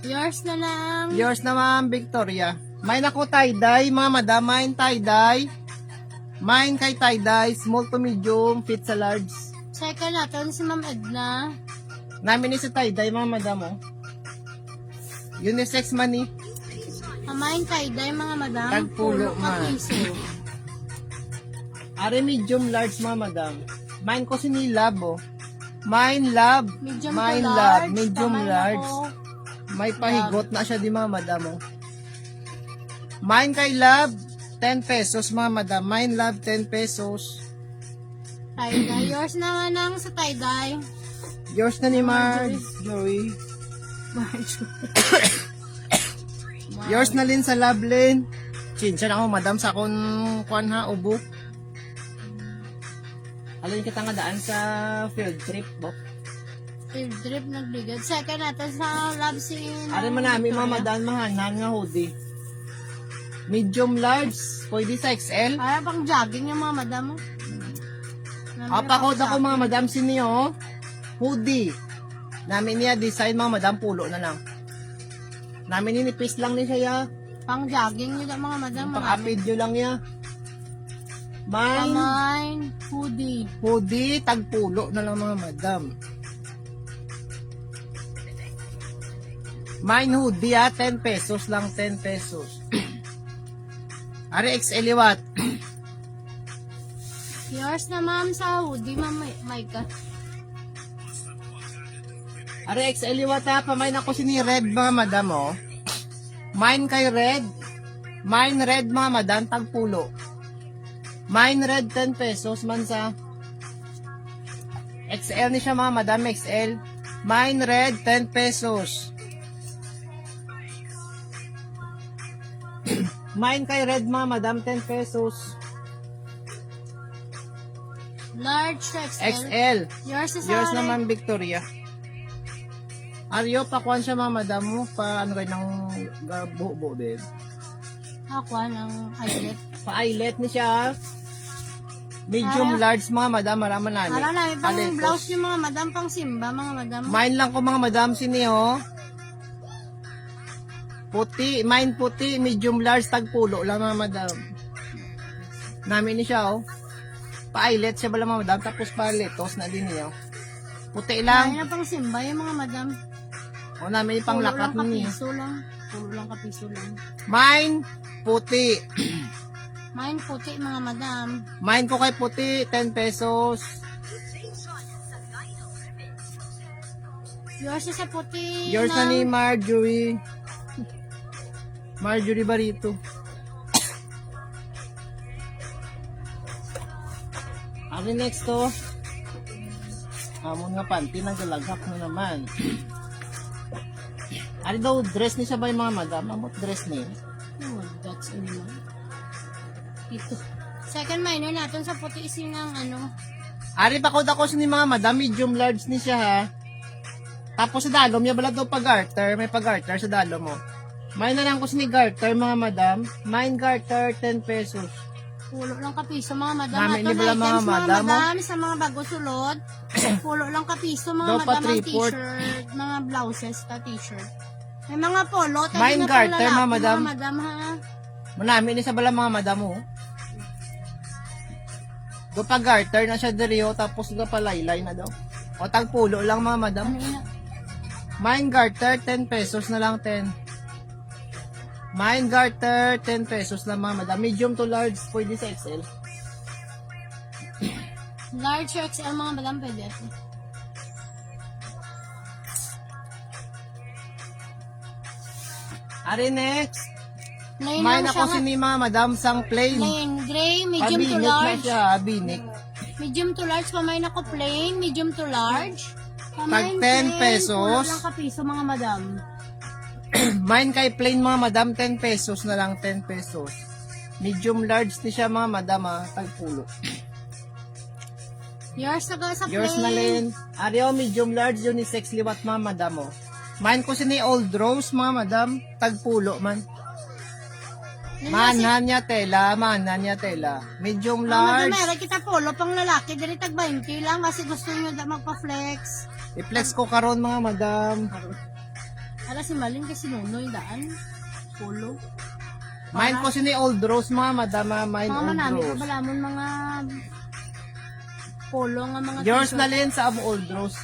Yours na lang. Yours na, Ma'am Victoria. Mine ako tie-dye, mga madam. Mine tie-dye. Mine kay tie-dye, small to medium, fit sa large. Second natin si Ma'am Edna. Namin ni si tie-dye, mga madam, oh. Unisex man, eh. Pamain tie-dye mga madam. Tagpulo, Puro man. kapiso. Are medium large, mga madam. Mine ko si ni Love, oh. Mine Love. Medium Mine to Love. large. Medium Pamain large. ako. May pahigot na siya di, mga madam, oh. Mine kay Love, 10 pesos, mga madam. Mine Love, 10 pesos. Tie-dye. Yours naman ang sa tie-dye. Yours na ni Marjorie. Yours na Lin sa Lovelin. Chinsya na ako, madam, sa akong kuan ha, ubo. Alin kita nga daan sa field trip, bo. Field trip nagligad. Second natin sa love scene. Ari man namin mga madam, mahanan nga hoodie. Medium large, pwede sa XL. Para pang jogging yung mga madam mo. Apakod ako mga madam siniyo, hoodie. Namin niya design mga madam, pulo na lang. Namin ninipis lang ni siya ya. Pang jogging yung mga madam. Pang-apid nyo lang ya. Mine, Mine, hoodie. hoodie, tagpulo na lang mga madam. Mine hoodie 10 pesos lang, 10 pesos. Ari XL liwat. Yours na ma'am sa hoodie, ma'am Maika. Ari XL liwat ha, pamain ako sini red mga madam oh. Mine kay red. Mine red mga madam, tagpulo. Mine red 10 pesos man sa XL ni siya mga madam, XL. Mine red 10 pesos. Mine kay red mga madam, 10 pesos. Large XL. XL. Yours is Yours red. naman Victoria. Aryo, pakuan siya mga madam mo. Pa ano kayo ng buo-buo din. Ako ng eyelet. Pa-eyelet ni siya. Medium large mga madam, marama namin. Para namin pang Paletos. blouse yung mga madam, pang simba mga madam. Mine lang ko mga madam, siniyo. Puti, mine puti, medium large, tagpulo lang mga madam. Namin ni siya oh. Pa-eyelet siya bala mga madam, tapos paletos na din niyo. Puti Lang. lang. Na pang simba yung mga madam. O namin yung panglakat Puro lang niyo. kapiso lang. Puro lang kapiso lang. Mine, puti. Mine puti mga madam. Mine ko kay puti, 10 pesos. Yours is sa puti. Yours na ni Marjorie. Marjorie Barito. Ano next to? Amon nga panty, nagalagak na naman. Ano daw, dress ni siya ba yung mga madam? Amot dress niya. Oh, that's enough. Ito. Second minor natin sa puti is yung ano. Ari pa ko siya ni mga madam, medium large ni siya ha. Tapos sa dalom niya bala daw pag-garter, may pag-garter sa dalom mo. May na lang ko ni garter mga madam. Mine garter 10 pesos. Pulo lang kapiso mga madam. Namin Ato ni na bala items mga mga madam, madam sa mga bago sulod. Pulo lang kapiso mga Daw pa madam ang 3/4. t-shirt, mga blouses ta t-shirt. May mga polo, tayo Mine na garter, pang lalaki, mga madam. Mga madam ha. Manami ni sa bala mga madam mo. Do pag garter na siya diriyo tapos do palaylay na daw. O tagpulo lang mga madam. Ano yun? Mine garter 10 pesos na lang 10. Mine garter 10 pesos lang mga madam. Medium to large pwede sa XL. Large XL mga madam pwede ito. Ari next. Plain Mine lang ako siya si ni mga madam sang plain. plain gray, medium to Pabinik na large. siya, binik. Medium to large, pamain ako plain, medium to large. Pamain Tag 10 plain, pesos. Pulo lang kapiso mga madam. Mine kay plain mga madam 10 pesos na lang 10 pesos. Medium large ni siya mga madam ha, tagpulo. Yours na sa plain. Yours na rin. Ariyo, medium large yun ni sex liwat mga madam mo. Mine ko si ni Old Rose mga madam, tagpulo man. Manan niya tela, manan niya tela. Medium Madam, large. meron kita polo pang lalaki, dili tag 20 lang kasi gusto nyo magpa-flex. I-flex ko karon mga madam. Ala si Malin kasi nunoy daan. Polo. Mine ko si ni Old Rose mga madam, mine Mga Old manami Rose. ka balamon mga polo nga mga Yours t-shirt. na rin sa Old Rose.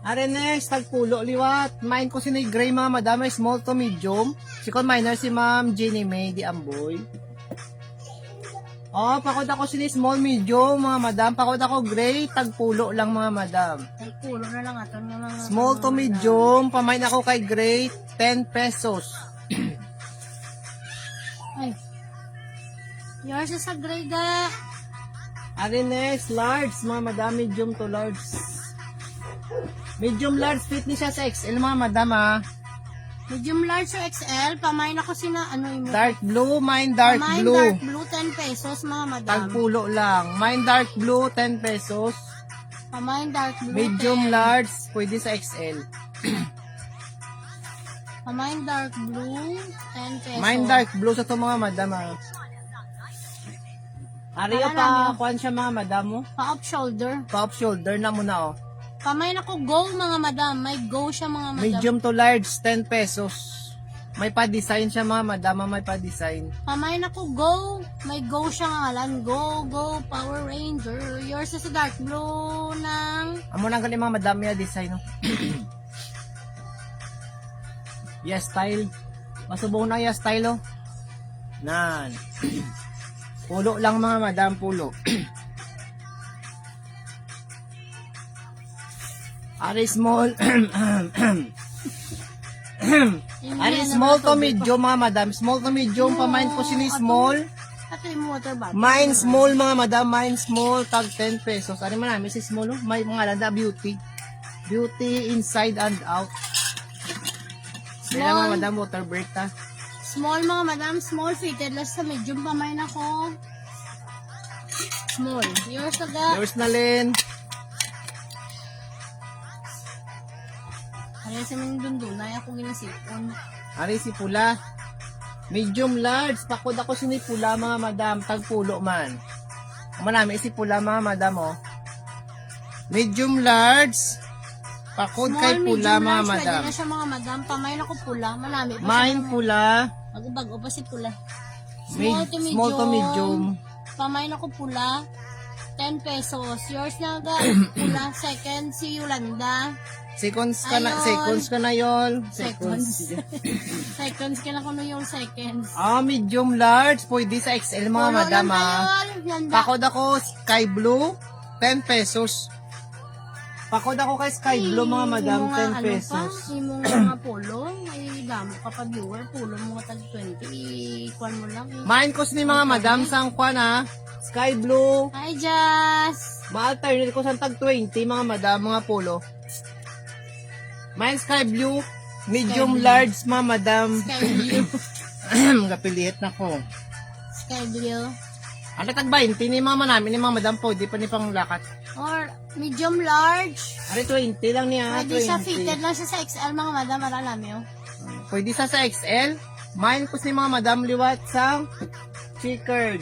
Are next, tagpulo liwat. Mine ko si ni Gray mga madam, small to medium. Si kon minor si Ma'am Jenny May di Amboy. Oh, pakot ako si ni small medium mga madam. Pakot ako gray, tagpulo lang mga madam. Ay, pulo na lang ato nga mga Small to medium, pamain ako kay gray, 10 pesos. Ay. Yours is a gray ga. Are next, large mga madam, medium to large. Medium large fit ni siya sa XL mga madam ha. Medium large or XL, pamain ako sina, ano yung Dark blue, mine dark pamain blue. dark blue, 10 pesos, mga madam. Tagpulo lang. Mine dark blue, 10 pesos. Pamain dark blue, Medium 10. large, pwede sa XL. Pamain dark blue, 10 pesos. Mine dark blue sa to mga madam. Ariyo Para pa, namin. kuhan siya mga madam mo. Pa-up shoulder. Top shoulder na muna oh. Pamain ako go, mga madam. May go siya, mga madam. Medium to large, 10 pesos. May pa-design siya mga madam, may pa-design. Pamain ako go. May go siya nga ngalan. Go, go, Power Ranger. Yours is a dark blue ng... Amo nang galing mga madam yung design no. Yes, style. Masubong na yung style oh. Nan. Pulo lang mga madam, pulo. Ari small. Ari small to medium mga madam. Small to medium. Pamain ko sini small. Ito yung water bottle. Mine small mga madam. Mine small. Tag 10 pesos. Ano man namin si small oh. May mga landa beauty. Beauty inside and out. Sila mga madam water break ta. Small, mga madam. Small fitted. Last sa medium, pamain ako. Small. Yours aga. Yours na Lin. Ano sa mga dundunay ako ginasipon. Ari si pula. Medium large. Pakod ako sini pula mga madam. Tagpulo man. Manami si pula mga madam oh. Medium large. Pakod kay pula mga madam. Pwede na siya, mga madam. Pamain ako pula. Malami pa Mine siya. pula. Bago-bago pa si pula. Small to medium. Pamain ako pula. 10 pesos. Yours na aga. Pula. Second, si Yolanda. Seconds ka na, Ayun. seconds ka na yun. Seconds. Seconds ka na kuno yung seconds. Medium large. Pwede sa XL mga Polo madam lang tayo, Yolanda. Pakod ako sky blue. 10 pesos. Pakod ako kay sky blue mga madam. 10 pesos. Yung mga polo. May damo ka pa viewer. Polo mga tag 20. Ikuan mo lang. Main ko ni mga madam sang kwan ha. Sky blue. Hi, Jazz. Ma-alternate ko sa tag 20 mga madam, mga polo. Mine sky blue. Medium Sky blue. large mga madam. Sky blue. Kapiliit na ko. Sky blue. Ano tag 20 ni mama namin ni mga madam po. Di pa ni pang lakat. Or medium large. Ari 20 lang niya. Pwede siya 20. fitted lang siya sa XL, mga madam. Maralami oh. Pwede sa XL. Mine ko ni mga madam liwat sa checkered.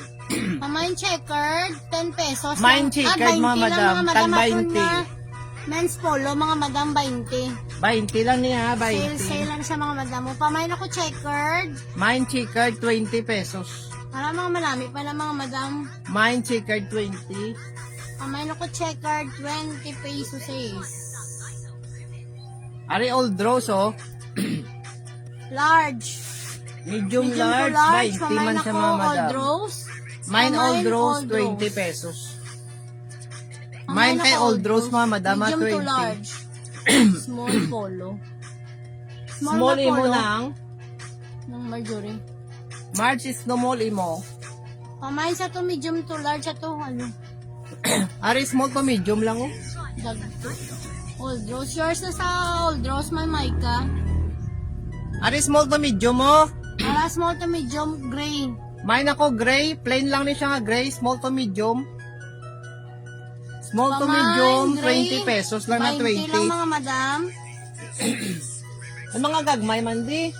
Mine checkered, 10 pesos. Mine checkered, 20 mga lang, madam. Tag Ako 20. na men's polo, mga madam, 20. 20 lang niya, Sale 20. lang siya, mga madam. Pamain ako checkered. Mine checkered 20 pesos. Para mga malami pala, mga madam. Mine checkered 20. Pamain ako checkered, 20 pesos is. Ari old rose oh. Large. Medium to large, 20 Pamain man ako siya mga old madam. rose. Mine Pamain old rose, old 20 rose. pesos. Pamain Mine kay ako old rose mga madam, Medium to 20. large. Small polo. Small na imo polo. nang. Ng Marjorie. March is small imo. Pamain sa to medium to large sa to ano. Ari small to medium lang oh. Dagto. Old rose. Yours na sa old rose, may Micah. Ari small to medium oh. Para small to medium, gray. Mine ako gray, plain lang ni siya nga gray, small to medium. Small to Pamain, medium, gray. 20 pesos lang na 20 lang, 20. mga madam. Ang mga gagmay man di.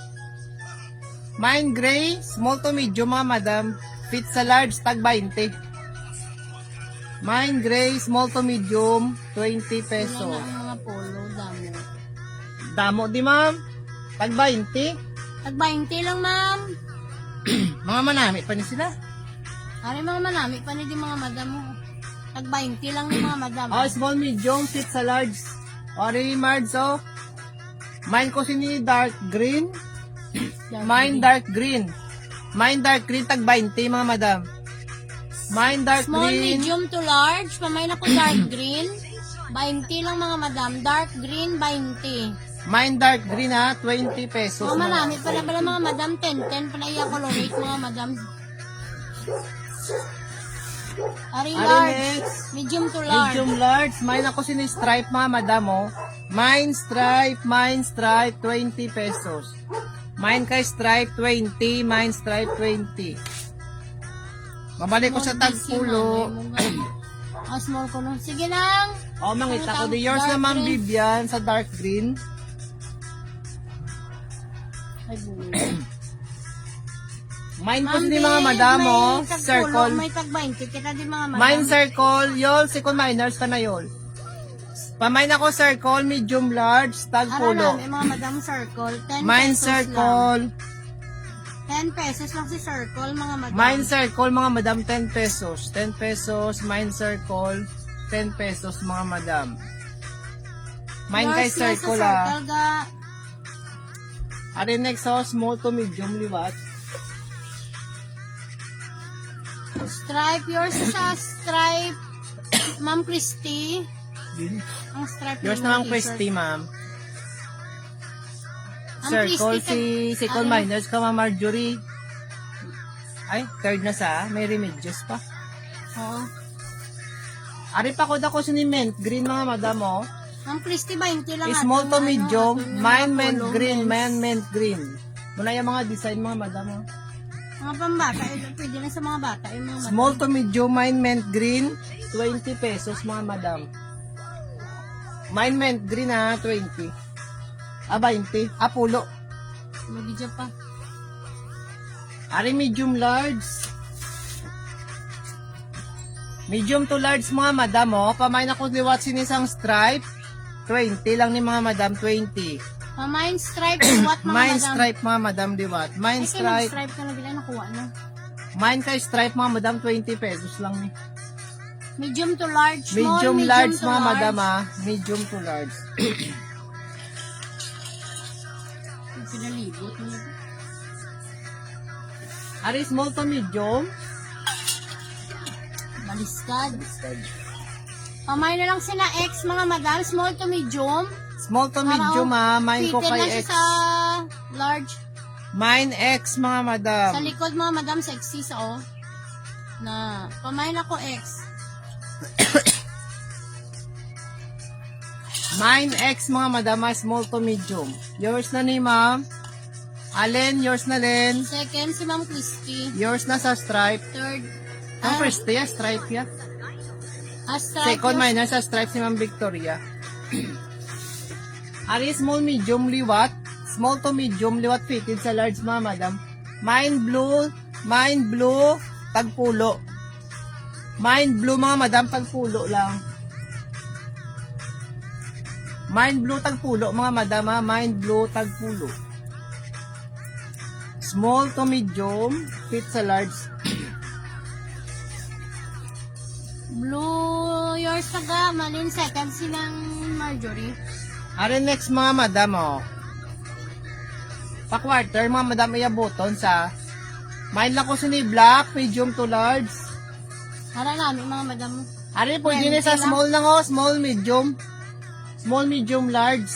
Mine gray, small to medium mga madam. Fit sa large, tag 20. Mine gray, small to medium, 20 Wala pesos. na ang mga polo, damo. Damo di ma'am. Tag 20. Tag 20 lang, ma'am. Mga manami pa ni sila. Ari mga manami pa ni di mga madam mo. Tag 20 lang ni mga madam. Oh, small medium, fit sa large. Ori Mards, oh. Mine ko sini dark green. Mine dark green. Mine dark green, tag 20 mga madam. Mine dark Small, green. medium to large. Pamain ako dark green. 20 lang, mga madam. Dark green, 20. Mine dark green ha, 20 pesos. Mga na. marami pala mga madam. 10 pala iya colorate, mga madam. Ari Ari large. next. Medium to large. medium large. Mine ako sini-stripe mga madam oh. Mine stripe, 20 pesos. Mine kay stripe 20, mine stripe 20. Mabalik ko sa tagpulo. Small ko nun. Sige lang. Oh, mangita ko. Di yours Dark na Ma'am green. Vivian sa dark green. Ay, buwi. Mine ko Ma'am, ni mga madam oh. may tagpulo, Circle. may tag 20. Kita din mga madam. Mine circle. Yol, second minors ka na yol. Pamine ako circle, medium large, tagpulo. May mga madam circle. 10 Mine pesos circle. lang. 10 pesos lang si circle, mga madam. Mine circle, mga madam, 10 pesos. 10 pesos, mine circle, 10 pesos, mga madam. Mine kay Yours lang sa circle ah. circle, ga. Ari next oh, small to medium, liwat. Stripe, yours sa stripe. Ma'am Christy. Ang stripe Yours ng naman, t-shirt. Christy, ma'am. Ang Circle, Christy, si second ano? minors ka, ma'am Marjorie. Ay, third na sa, may remedios pa. Oo. Ari pa ko dako ni mint green, mga madam, oh. Ma'am Christy, 20 lang. Small to ating medium, ating mine mga mint pulong green, men's. mine mint green. Muna yung mga design, mga madam, oh. Mga pambata, pwede na sa mga bata. Yung mga Small to medium, mine mint green, 20 pesos, mga madam. Mine mint green, ha, 20. 20. Pulo. Magidya pa. Ari medium large. Medium to large, mga madam, oh. Pamain ako liwat sinisang stripe. 20 lang ni mga madam, 20. Mine stripe, what mga Mine madam? stripe, mga madam, liwat. Mine Ay, kaya stripe. stripe ka na bila, nakuha na. Mine kay stripe, mga madam, 20 pesos lang ni. Medium to large. Small, Medium large, to mga large. madam, ah. Medium to large. Pinalibot mo. Ari small to medium. Baliskad. Pamay na lang sila X, mga madam. Small to medium. Small to medium, ah. Mine ko Fitted kay na siya X. sa large. Mine X, mga madam. Sa likod, mga madam, sexy sa oh. Na, pamay na ko X. Mine X, mga madam, ah. Small to medium. Yours na ni ma'am. Allen, yours na Len. Second, si Ma'am Christy. Yours na sa stripe. Third, Ang first ya, stripe ya. stripe. Second minor sa stripe si Ma'am Victoria. Ari small medium liwat. Small to medium liwat fitted sa large, mga madam. Mine blue, tagpulo. Mine blue, mga madam, tagpulo lang. Mine blue, tagpulo, mga madam, ha. Mine blue, tagpulo. Small to medium, fit sa large. Blue, yours na ga. Malin second, silang Marjorie. Ari next, mga madam, oh. Pa-quarter, mga madam, iabuton sa mine lang ko sini black, medium to large. Para namin, mga madam. Ari, pwede na sa Yan, small lang, oh. Small, medium. Small, medium, large.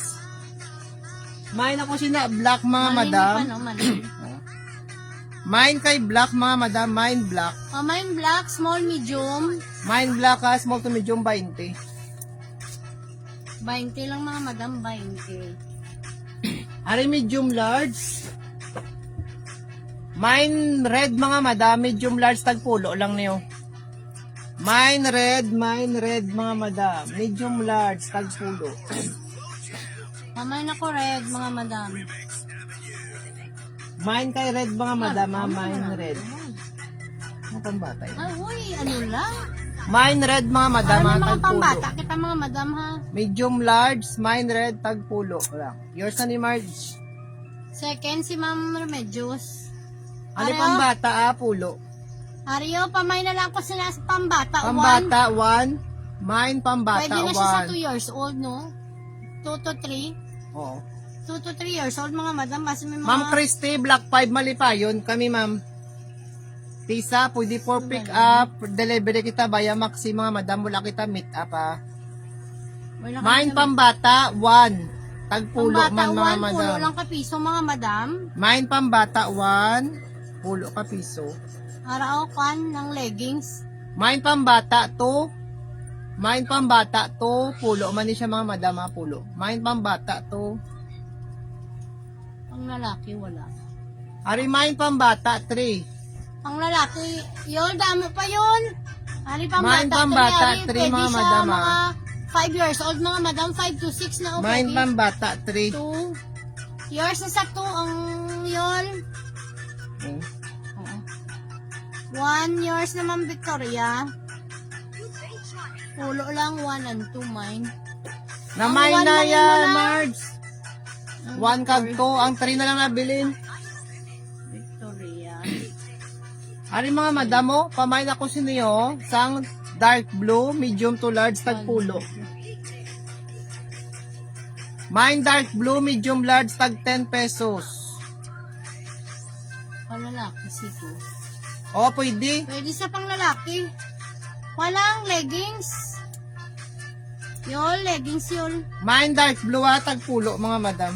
Mine ako sina black, mga Malin madam. pa, no? Malin. Mine kay black, mga madam. Mine black. Mine black, small, medium. Mine black, ha. Small to medium, 20. 20 lang, mga madam, 20. Ari, medium, large. Mine red, mga madam. Medium, large, tagpulo lang niyo. Mine red, mga madam. Medium, large, tagpulo. Pamay na ko red, mga madam. Mine kay red, mga madam, ha. Mine red. Mga pambata yun. Ay, uy, ano lang? Mine red, mga madam, Ano ha. mga Tagpulo. pambata kita, mga madam, ha? Medium, large, mine red, tagpulo. Wala. Yours na ni Marge. Second, si Ma'am Remedios. Ano Ario? pambata, pulo. Ario, pamay na lang ko sila sa pambata. Pambata, 1. Mine, pambata, 1. Pwede na siya sa 2 years old, no? 2 to 3. Oo. 2 to 3 years old, mga madam. Kasi may mga... Ma'am Christy, Black 5, Malipayon. Kami, ma'am. Tisa, pwede for pick up. Delivery kita, baya maxi, mga madam. Wala kita meet up, ha. Wala ka Mine, na- pambata, 1. Tagpulo, Pambata, man, mga 1, pulo madam. lang kapiso, mga madam. Mine, pambata, 1. Pulo ka piso. Arao kan ng leggings. Mine, pambata, 2. Mine pambata to, pulo man ni siya mga madam ha, pulo. Mine pambata to. Ang lalaki, wala. Ari mine pambata 3. Ang lalaki, yun, damo pa yun. Ari Mine pambata, pambata, ari, three, pwede mga siya madam, mga 5 years old, mga madam, 5 to 6 na, o Mine pwede. pambata 3. 2 years na sa 2, ang yun. Hmm. 1 years naman, Victoria. Pulo lang, 1 and 2 mine. Na Ang mine one na lang yun yan, na. Marge. 1 kag 2, ang 3 na lang nabilin. Victoria. Ari mga madam mo, pamain ako siniyo, sang dark blue, medium to large, tag pulo. Mine dark blue, medium large, tag 10 pesos. Ang lalaki, sito. O, pwede. Pwede sa pang lalaki. Walang leggings. Yun, leggings yun. Mine dark blue, tag pulo, mga madam.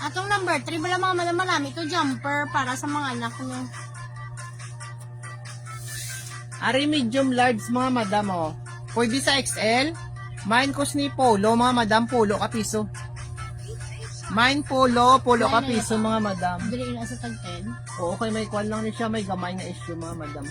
Atong number 3, wala mga madam, marami ito jumper para sa mga anak nyo. Ari medium large, mga madam, o. Pwede sa XL. Mine ko ni polo, mga madam, polo ka piso. Mine polo ka piso, mga madam. Dili na sa tag 10. Oo, okay, may kwan lang ni siya, may gamay na issue, mga madam.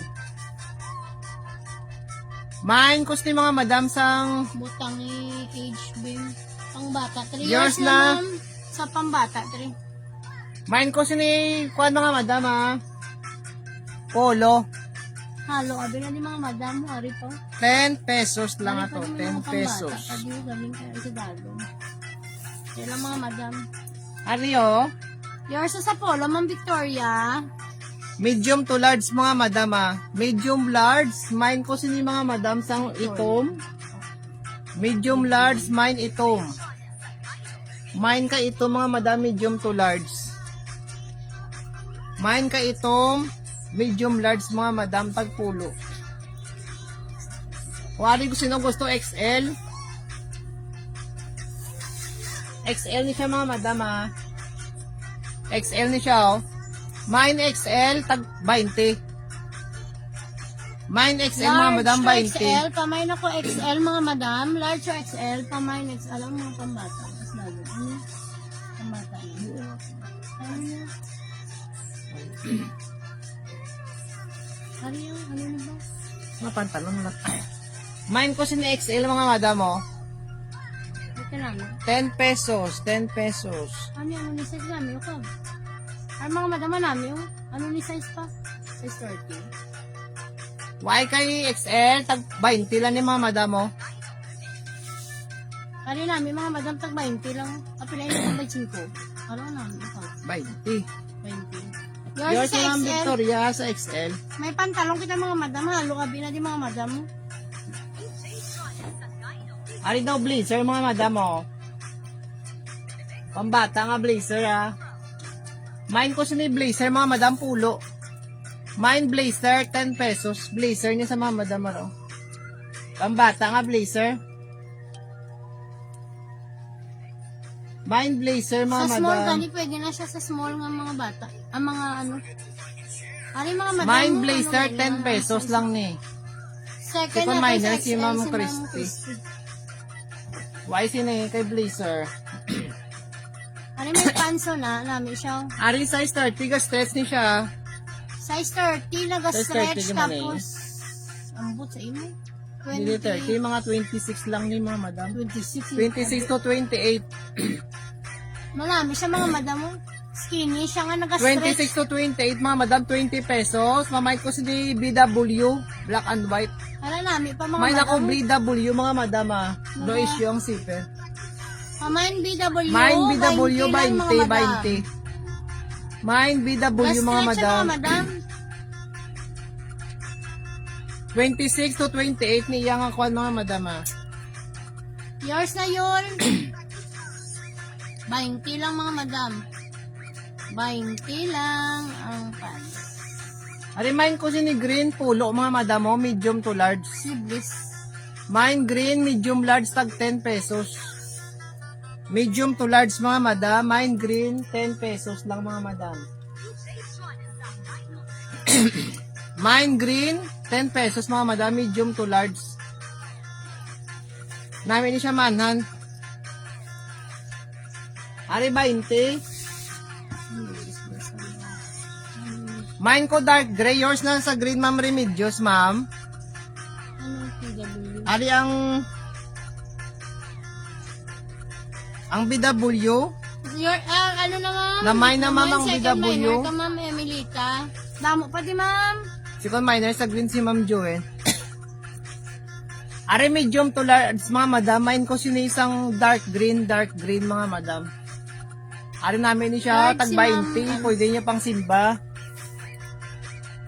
Mine ko ni mga madam sang Butang ni age beam. Pang bata, 3 Years years na. na ma'am. Sa pambata, 3. mine ko ni kwan mga madam, ha. Polo. Halo, abi na ni mga madam, hari po. 10 pesos lang Hari ato, pa rin 10 mga pesos. pambata, Kadi galing kayo sa dalong. Yan lang mga madam. Ari, o. Yours sa polo, ma'am Victoria. Medium to large, mga madam, ha. Medium large, mine ko ni mga madam sang itom. Medium large, mine itom. Mine ka ito, mga madam, medium to large. Mine ka itom, medium large, mga madam, tagpulo. Wari ko sino gusto XL. XL ni siya, mga madam, ha. XL ni siya, oh. Mine XL, tag 20. Mine XL, mga madam, to 20. XL, pamain ako XL mga madam. Large to XL, pamain XL. Alam mo mga pambata. Mas lalo. Ano? Pambata. Ano yun? Ano yun? Ano yun ba? Mga pantalon na. Mine ko ni XL, mga madam, oh. Ito namin. 10 pesos, 10 pesos. Ano yung ano ni size namin? Yung kab. Ay mga madam namin yung ano ni size pa? Size 30. Why kay XL, tag 20 lang ni mga madam, oh. Ano namin mga madam tag 20 lang. Kapila yung tag 5. Ano namin yung kab? 20. 20. Yours Yours sa yung XL. Victoria sa XL. May pantalong kita mga madam. Halo kabi na di mga madam. Ari daw blazer, mga madam, oh. Pambata nga blazer, ah. Mine ko ni blazer, mga madam, pulo. Mine blazer, 10 pesos. Blazer niya sa mga madam, oh. Pambata nga blazer. Mine blazer, mga Sa small madam. gani, pwede na siya sa small nga mga bata. Ang mga ano. Ari mga madam. Mine mo, blazer, ano, 10 pesos lang ni. Second Si na Pamina, to si Ma'am Christy. Why sini kay blazer? Ari may panso na, namin siya. Ari size 30 ga stretch ni siya. Size 30, Size 30 naga-stretch, naman eh. tapos, ambot sa imo. Hindi 30, mga 26 lang ni mga madam. 26. 26 to 28. Marami siya mga madam mo. Skinny siya nga naga-stretch. 26 to 28, mga madam, 20 pesos. Mamay ko si BW, black and white. Wala namin pa mga May nako madam. BW, mga madam, ah. No Mga- issue ang sipe. Mine BW. Mine BW, 20 lang, 20, mga madam. 20. Mine BW, mga Naga-stretch siya, madam. mga madam. 26 to 28 ni iyang ang kwan, mga madam, ah. Yours na yun. 20 lang mga madam. 20 lang ang pants. Remind ko si ni green, pulo, mga madam, oh, medium to large. Siblis. Mine green, medium large, tag 10 pesos. Medium to large, mga madam. Mine green, 10 pesos lang, mga madam. Mine green, 10 pesos, mga madam. Medium to large. Namin ni siya manhan. Ari 20. Mine ko dark gray. Yours na sa green, ma'am Remedios, ma'am. Anong PW? Ari ang BW. Your, ano na ma'am? Na mine na, ma'am, ang Second BW. minor ka ma'am, Emilita. Damo pa di ma'am. Second minor sa green si Ma'am Joel. Ari medium to large, mga madam. Mine ko sino isang dark green, mga madam. Ari namin ni siya, Large tag si 20. ma'am. Pwede niya pang simba.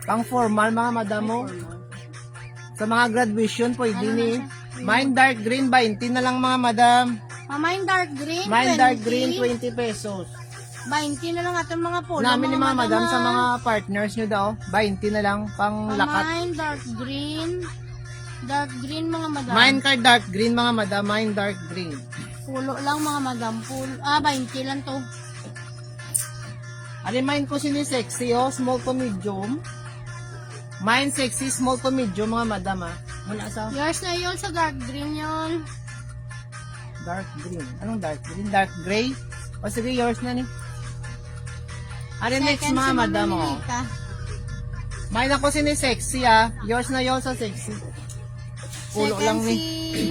Pang formal, mga madam mo. Sa mga graduation, pwede Ano ni. na siya? Mine dark green, 20 na lang, mga madam. Mine dark green, Mine 20. dark green, 20 pesos. 20 na lang atong mga polo. Namin ni mga madam sa ah. mga partners nyo daw. 20 na lang, pang lakat. Mine dark green. Dark green mga madam. Mine card dark green, mga madam. Mine dark green. Pulo lang mga madam. 20 lang to. Alin mine ko sini sexy, oh. Small to medium. Mine sexy, small to medium, mga madam, ah. Muna sa Yours na yun sa dark green yun. dark green. Anong dark green? Dark gray? O sige, yours na ni. Alin next, Second mga si madam, oh. Emilita. Mine ako sini sexy, ah. Yours na yun sa sexy. Pulo Second lang ni. si...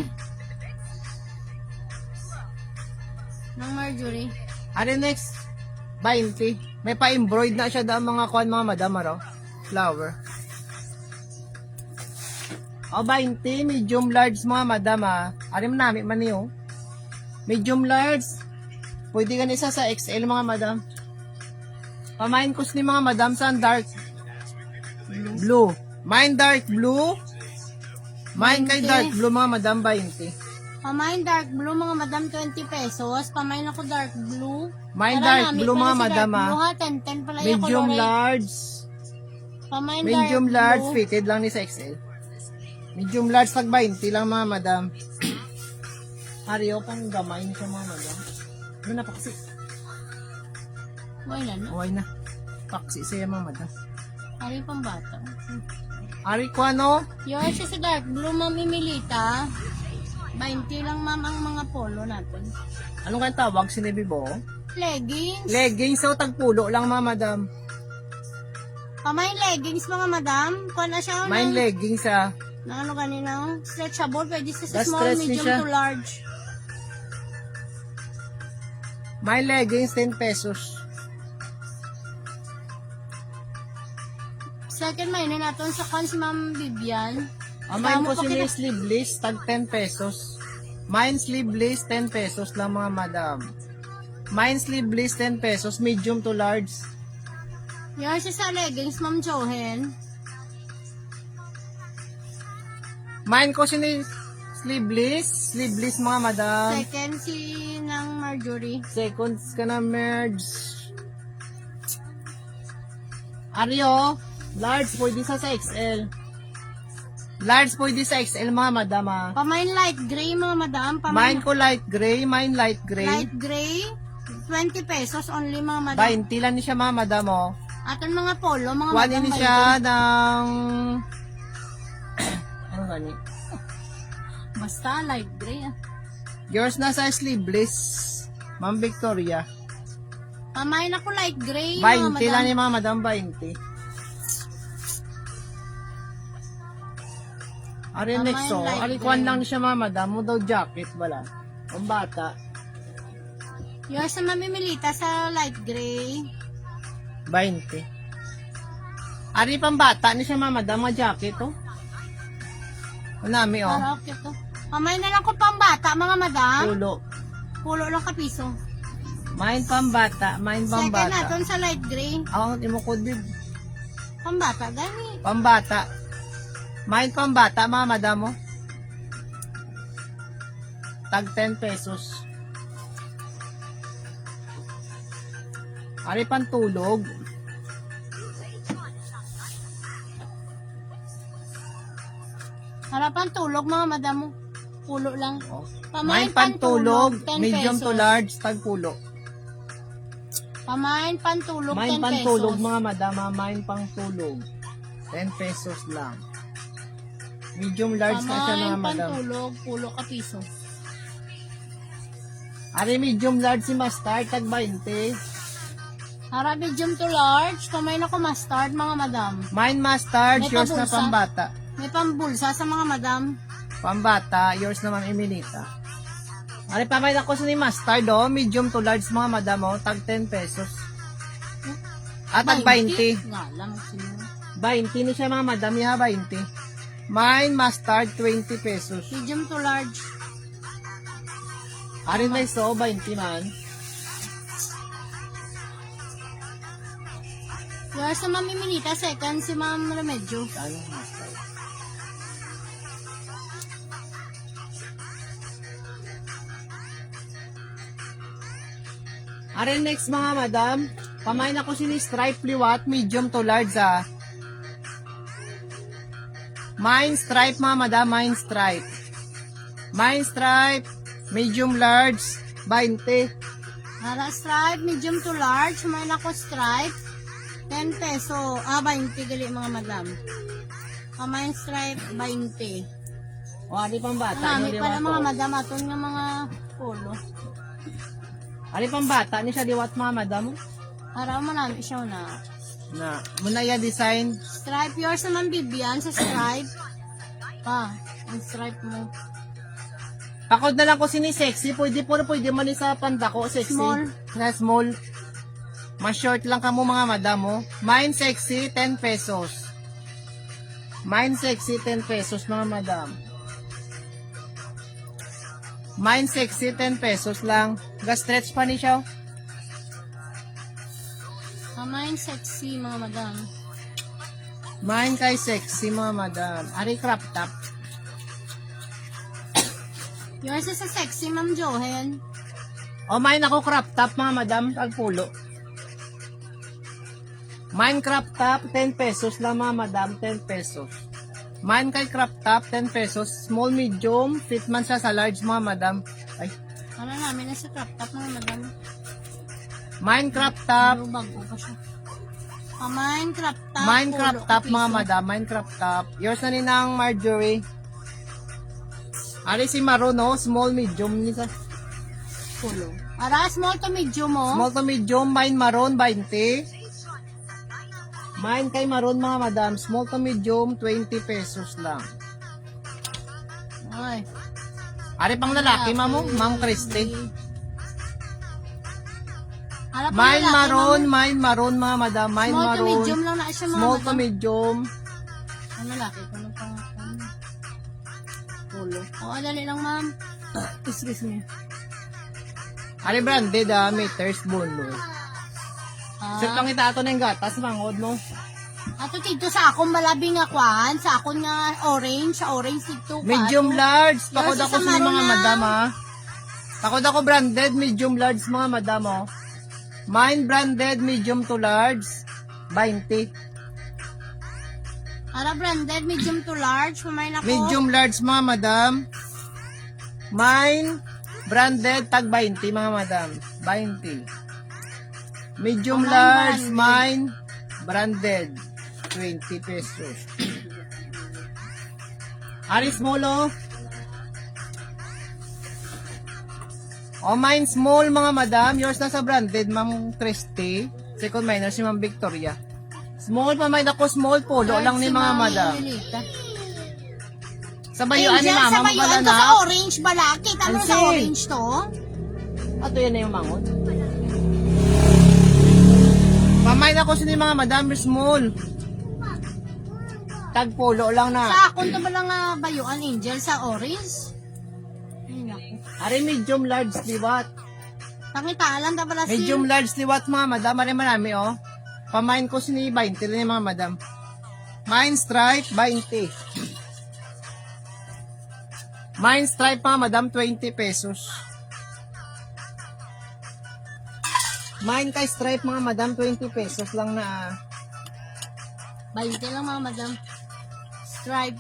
ng Marjorie. Alin next? 20. May pa-embroid na siya daw mga kuan, mga madam, aro. Flower. O, 20. Medium large, mga madam, ah. Arim namin man niyo. Medium large. Pwede ka isa sa XL, mga madam. Pamain ko ni mga madam sa dark blue. Mine dark blue. Mine kay 20. dark blue, mga madam, 20. Pamain dark blue mga madam 20 pesos. Pamain ako dark blue. Mine Para dark namin blue, pala mga si madam, dark ah. blue, ha. 10 pala yung Medium color. large. Pamain Medium dark large, blue. fitted lang ni sa XL. Medium large, tag 20 lang, mga madam. Ariyo, pang gamay niyo siya, mga madam. Ano na, paksi. Wala na. Okay na. Paksi siya, mga madam. Ari pang bata. Ari ko ano? Yours is sa dark blue, ma'am Emilita. 20 lang ma'am ang mga polo natin. Anong kang tawag, sinabi mo? Leggings. Leggings, so tagpulo lang, mga madam. Pamain leggings mga madam. Kuha na siya Mine ng, leggings, ah. ng ano kanina. Stretchable. Pwede sa Das small, stretch ni medium siya. to large. Mine leggings, 10 pesos. Second minor natin sa kan si Ma'am Vivian. Mine Tama ko pa sila kita- sleeveless, tag 10 pesos. Mine sleeveless, 10 pesos lang, mga madam. Mine sleeveless, 10 pesos, medium to large. Yours is sa leggings, Ma'am Johen. Mine ko sila sleeveless, mga madam. Second si ng Marjorie. Seconds ka na, merge. Aryo, large pwede sa XL. Large pwede sa XL, mga madam, ah. Pamain light gray mga madam. Mine Pamain ko light gray, mine light gray. light gray. 20 pesos only mga madam. 20 lang ni siya, mga madam, oh. Aton mga polo mga Kuha madam. ni siya ng... ano gani? Basta light gray. Yours na sa sleeveless, Ma'am Victoria. Pamain ako light gray mga 20 madam. lang ni mga madam, 20. Ari Tama next, yung oh. light Ari gray. kuhan lang ni siya, mga madam. Mo daw jacket, wala. Ang bata, Yours na mamimilita sa light gray. 20. Ari pang bata ni siya, mga madam, mga jacket, oh. Unami, oh. Para okay to. Pamain na lang ko pang bata mga madam. Pulo. Pulo lang kapiso. Mine pang bata, mine pang Second bata. naton sa light gray. Ang imukod, bib. Pang bata gani. Pambata. Mine pambata, mga madam mo. Tag 10 pesos. Ari pantulog. Harapan tulog mga madam mo. Pulo lang. Oh. Pamain Mine pantulog, 10 medium to pesos. large, tag pulo. Pamain pantulog 10 Mine pesos. pantulog, mga madam, mine pangtulog. 10 pesos lang. Medium large na siya, Pamain mga madam. pantulog, pulo kapiso. Ari medium large si mustard, tag 20. Para medium to large, kamay na ko mustard, mga madam. Mine mustard, May yours na pabulsa? pambata. May pambulsa sa mga madam. Pambata, yours naman Emilita. Ari pamay ako sa ni mustard, oh. Medium to large mga madam, oh. Tag 10 pesos. At tag 20. Nga lang, sino. 20 ni siya mga madam, ya 20. Mine mustard, 20 pesos. Medium to large. Ari na iso, 20 man. Yours sa Ma'am Emilita, second si Ma'am Remedyo. Ano mustard? Ari next mga madam, pamain ako sini stripe liwat, medium to large ah. Mine stripe mga madam, mine stripe. Mine stripe, medium large, 20. Para stripe, medium to large. May nako stripe. 10 peso. 20 gali mga madam. Kamay stripe, 20. O ari pang bata, Marami ano pala liwat mga to? madam aton nga mga polo. Ari pang bata, ni siya liwat mga madam. Para marami siya na. Na, muna ya design. Stripe, yours naman Bibian sa stripe. Ang stripe mo. Pakod na lang ko sini sexy, pwede man ni sa panda ko, sexy. Small. Na small. Mas short lang kamo mga madam, oh. Mine sexy, 10 pesos. Mine sexy, 10 pesos mga madam. Mine sexy, 10 pesos lang. Ga-stretch pa ni siya, oh. Kamay sexy mga madam. Mine kay sexy mga madam. Ari crop top. Yours is sa sexy Ma'am Johen. O mine ako crop top mga madam, tagpulo. Mine crop top, 10 pesos lang mga madam, 10 pesos. Mine kay crop top, 10 pesos. Small, medium, fit man siya sa large mga madam. Ay, Para namin na sa crop top mga madam. mine crop top. Pero bago pa siya. Kamay crop top. Mine crop polo, top kapiso. mga madam, mine crop top. Yours na ninang Marjorie. Ari si Maroon, no? Small, medium ni sa Polo. Para small to medium mo. small to medium, mine maroon 20. Mine kay maroon mga madam, small to medium 20 pesos lang. Ay. Ari pang lalaki mamo, Ma'am Christy. Para pa Mine lalaki, maroon, ma'am. mine maroon mga madam, mine Small to maroon. medium lang na siya mga Small to madam. medium. Ang lalaki ko na pang polo. Oo, dali lang ma'am. Excuse me. Ari branded meters bono. Sir lang ita ato ng gatas mangod mo. Ato dito sa akong malabing nga kwan, sa akong nga orange, sa orange dito. Medium large, pakod Yours ako is sa a mga maroon madam na. ha. Pakod ako branded, medium large mga madam oh. Mine branded, medium to large, 20. Para branded, medium to large. Kumain ako. Medium large mga madam. Mine branded, tag 20 mga madam. 20. Medium Mine large, branded. mine branded. 20 pesos. Ari small oh. Oh, mine small mga madam. Yours na sa branded, Ma'am Christy. Second minor si Ma'am Victoria. Small pa may ako, small polo lang ni mga madam. Sa bayuan ni Angel, mama sa mo bayuan pala to sa na. orange balaki. Ano sa Angel. orange to? Ato yan na yung mangon. Pamay na ko sini mga madam, small. Tag polo lang na. Sa akong to ba lang bayuan, Angel, sa orange? Ay, naku. Ari medium large liwat. Pangitalan ta pala si... Medium large liwat mga madam, ari marami oh. Pamain ko sini 20 lang yung mga madam. Mine stripe 20. Mine stripe mga madam 20 pesos. Mine kay stripe mga madam 20 pesos lang na. 20 lang mga madam. Stripe.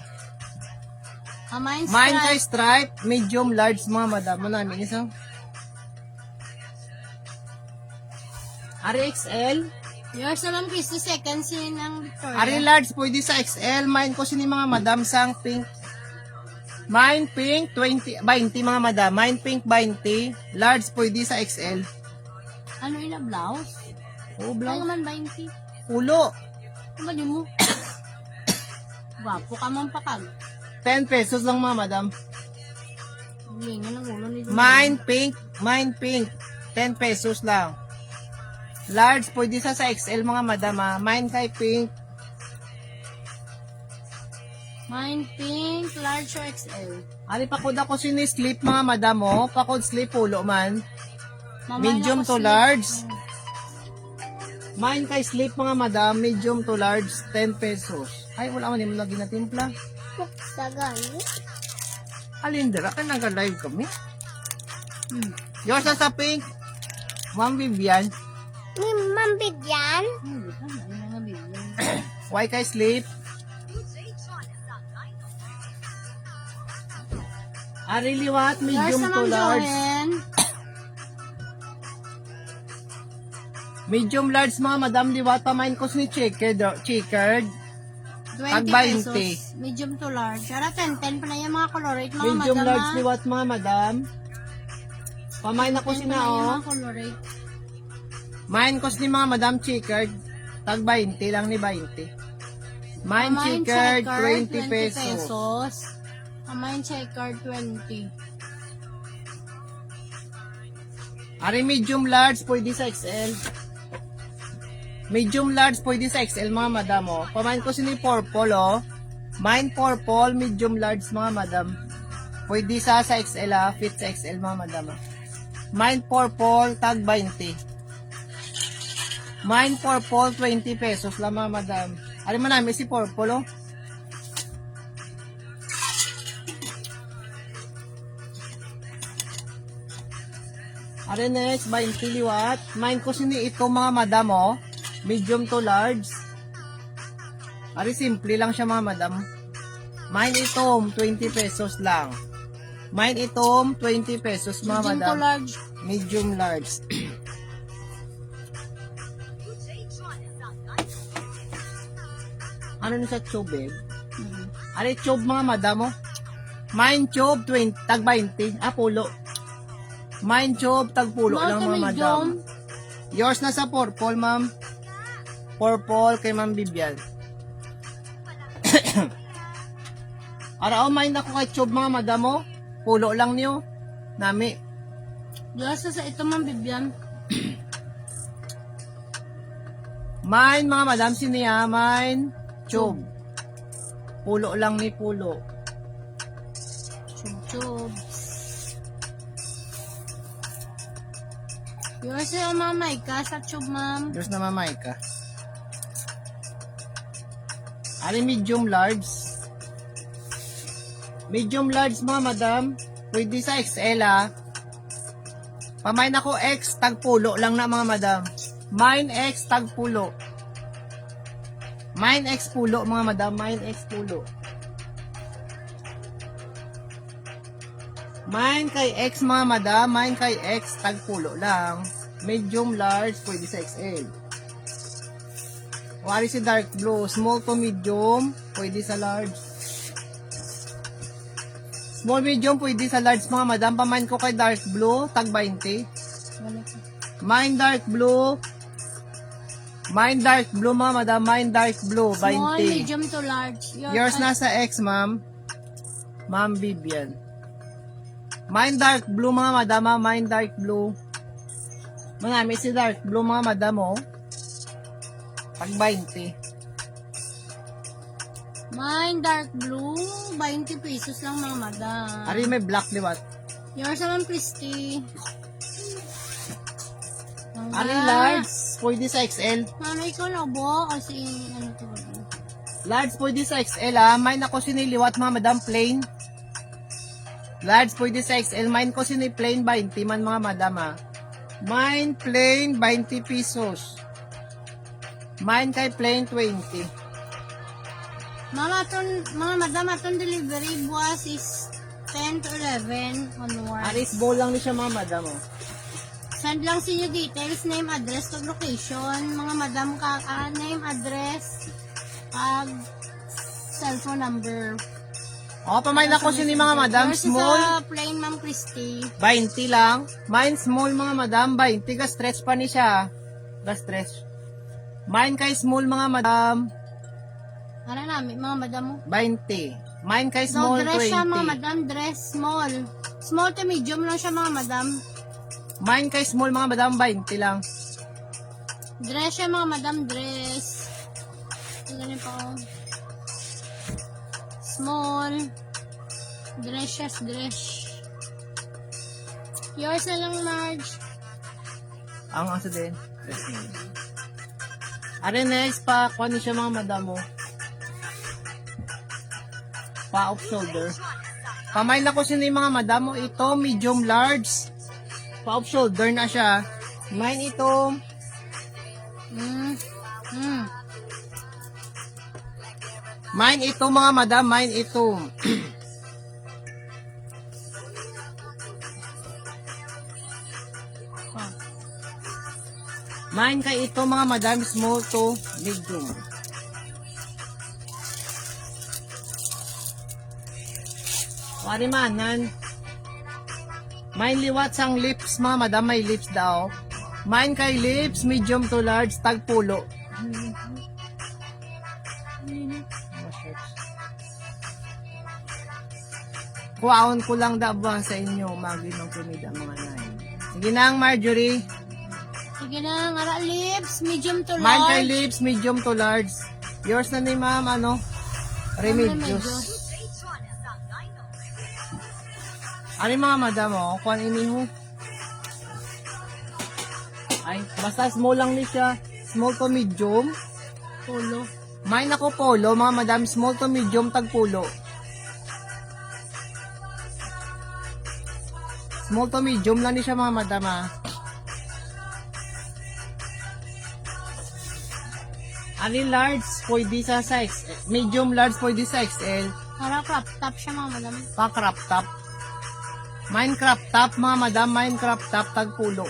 Mine Mine kay stripe. stripe medium large mga madam. Manami isa. Ari XL. Yours naman, Christy, second scene ng Victoria. Ari large pwede sa XL. Mine ko sini mga madam sang pink. Mine pink, 20 mga madam. Mine pink, 20. Large, pwede sa XL. Ano ila blouse? Oh, Ay blouse. naman 20. Pulo. Mali mo. Gwapo ka man pakag. 10 pesos lang mga madam. Lingan ang ulo ni Mine pink, 10 pesos lang. Large, pwede sa XL mga madam ha. Mine kay pink. Mine pink, large or XL. Ali pakod ako sini-slip mga madam oh. Pakod slip pulo man. Mamay Medium na to ako slip. large. Mine kay slip mga madam, medium to large, 10 pesos. Ay, wala man yung lagi na timpla. Sagan. Alindra, ka nag-live kami. Hmm. Yours na sa pink. Ma'am Vivian. Mambigyan? Hmm, ano nga bigyan? Why kay slip? Ari liwat, medium Yours to naman, large. Joen. Medium large mga madam liwat, pamain ko ni checkered. 20 Tag 20. pesos. Medium to large. Ara 10 pa na yung mga colorate mga Medium madam. large liwat mga madam. Pamain ako 10 sina pa na yung oh. mga colorate. Main ko ni mga madam checkered. Tag 20 lang ni 20. Mine Pamain checkered, checkered, 20 pesos. Pamain checkered, 20. Ari medium large, pwede sa XL. Medium large, pwede sa XL mga madam oh. Pamain ko ni purple oh. Mine purple, medium large mga madam. Pwede sa XL ah. Fit sa XL mga madam ah. Mine purple, tag 20. Mine purple, 20 pesos lang mga madam. Ari man namin si purple oh. Ari next, 20 liwat. Mine ko sini ito mga madam oh. Medium to large. Ari simple lang siya mga madam. Mine itom, 20 pesos lang. Mine itom, 20 pesos mga Medium madam. to large. Medium large. Ano ni sa tube eh? Ari tube mga madam oh. Mine tube, 20, tag 20. Ah, pulo. Mine tube, tag pulo lang mga madam. Yours na sa purple, ma'am. Purple kay Ma'am Vivian. Ara, mine ako kay tube mga madam oh. Pulo lang niyo. Nami. Yours sa ito man bibyan. Mine mga madam siniya, mine tube. Pulo lang ni pulo. Chub. Yours sa mamay ka sa tube, ma'am. Yours na mamay ka. Ari medium large. Medium large mga madam. Pwede sa XL ah. Pamain ako X, tag pulo lang na mga madam. Mine X, tag pulo. Mine X pulo mga madam. Mine X pulo. Mine kay X mga madam. Mine kay X, tag pulo lang. Medium large, pwede sa XL. Wari si dark blue. Small to medium, pwede sa large. Small medium, pwede sa large mga madam. Pamain ko kay dark blue, tag 20. Mine dark blue. Mine dark blue mga madam. Mine dark blue, 20. Small, medium to large. Yours nasa X, ma'am. Ma'am Vivian. Mine dark blue mga madam, ha? Mine dark blue. Manami si dark blue mga madam, oh. Pag 20. Mine dark blue, 20 pesos lang mga madam. Ari may black liwat. Yours naman, Christy. Ari large, pwede sa XL. Mama, ikaw na bo? Kasi, ano to ba? Large pwede sa XL, ha? Mine ako siniliwat mga madam, plain. Large pwede sa XL. Mine ko sini plain 20 man mga madam, ha? Mine plain 20 pesos. Mine kay plain 20. Mama, mga madam, atong delivery buwas is 10 to 11 onwards. Aris bowl lang ni siya mga madam, oh. Send lang sa inyo details, name, address, to location. Mga madam, name, address, cellphone number. O, pamain ako si ni mga madam, Versus small. sa plain Ma'am Christy. 20 lang. Mine small mga madam, 20. Ga-stretch pa ni siya. Ga-stretch. Mine kay small mga madam, Ano namin, mga madam mo? 20. Mine kay No, small, dress siya mga 20. madam, dress small. Small to medium lang siya mga madam. Mine kay small mga madam, 20 lang. Dress siya mga madam, dress. Ganun pa ako. Small. Dress siya, dress. Yours na lang, Marge. Ang asa din. Yes, ma'am. Are next pa, kuha ni siya mga madam mo. Pa off shoulder. Pamain ako si ni mga madam mo. Ito, medium large. Pa off shoulder na siya. Mine ito. Mine ito mga madam, mine ito. Mine kay ito mga madam, small to medium. Wari manan. Mine liwat sang lips mga madam, may lips daw. Mine kay lips, medium to large, tagpulo. Kuwaon ko lang dabang sa inyo, maginong kumida mga nay. Sige na ang Marjorie. Sige na, ngara lips, medium to Mine kay large. lips, medium to large. Yours na ni ma'am, ano? Remedios. Ano mga madam, oh? Kuhan ini ho. Ay, basta small lang ni siya. Small to medium. Polo. Mine ako polo, mga madam. Small to medium, tagpulo. Small to medium lang ni siya, mga madam, ah. Ani large, pwede sa size. Medium large, pwede sa XL. Ngara crop top siya mga madam. Pa crop top. Mine crop top, mga madam. Mine crop top, tagpulo.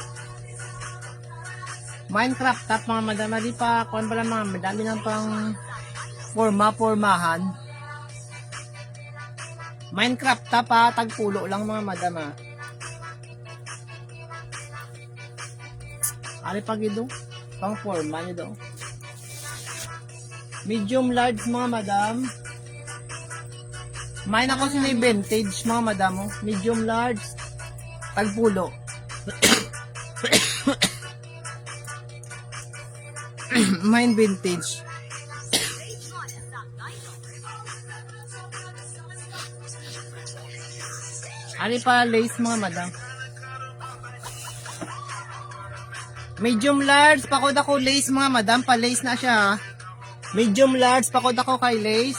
Mine crop top, mga madam. Di pa, kuhan pala mga madami ng pang formahan. Mine crop top, ha. Tagpulo lang, mga madam, ha. Ari pag ito, pang forma nyo daw. Medium large mga madam. Mine ako sinay vintage mga madam. Oh. Medium large. Tagpulo. Mine vintage. Ari pa lace mga madam. Medium large. Pakod ako lace mga madam. Pa-lace na siya ha. Medium large, pakod ako kay lace.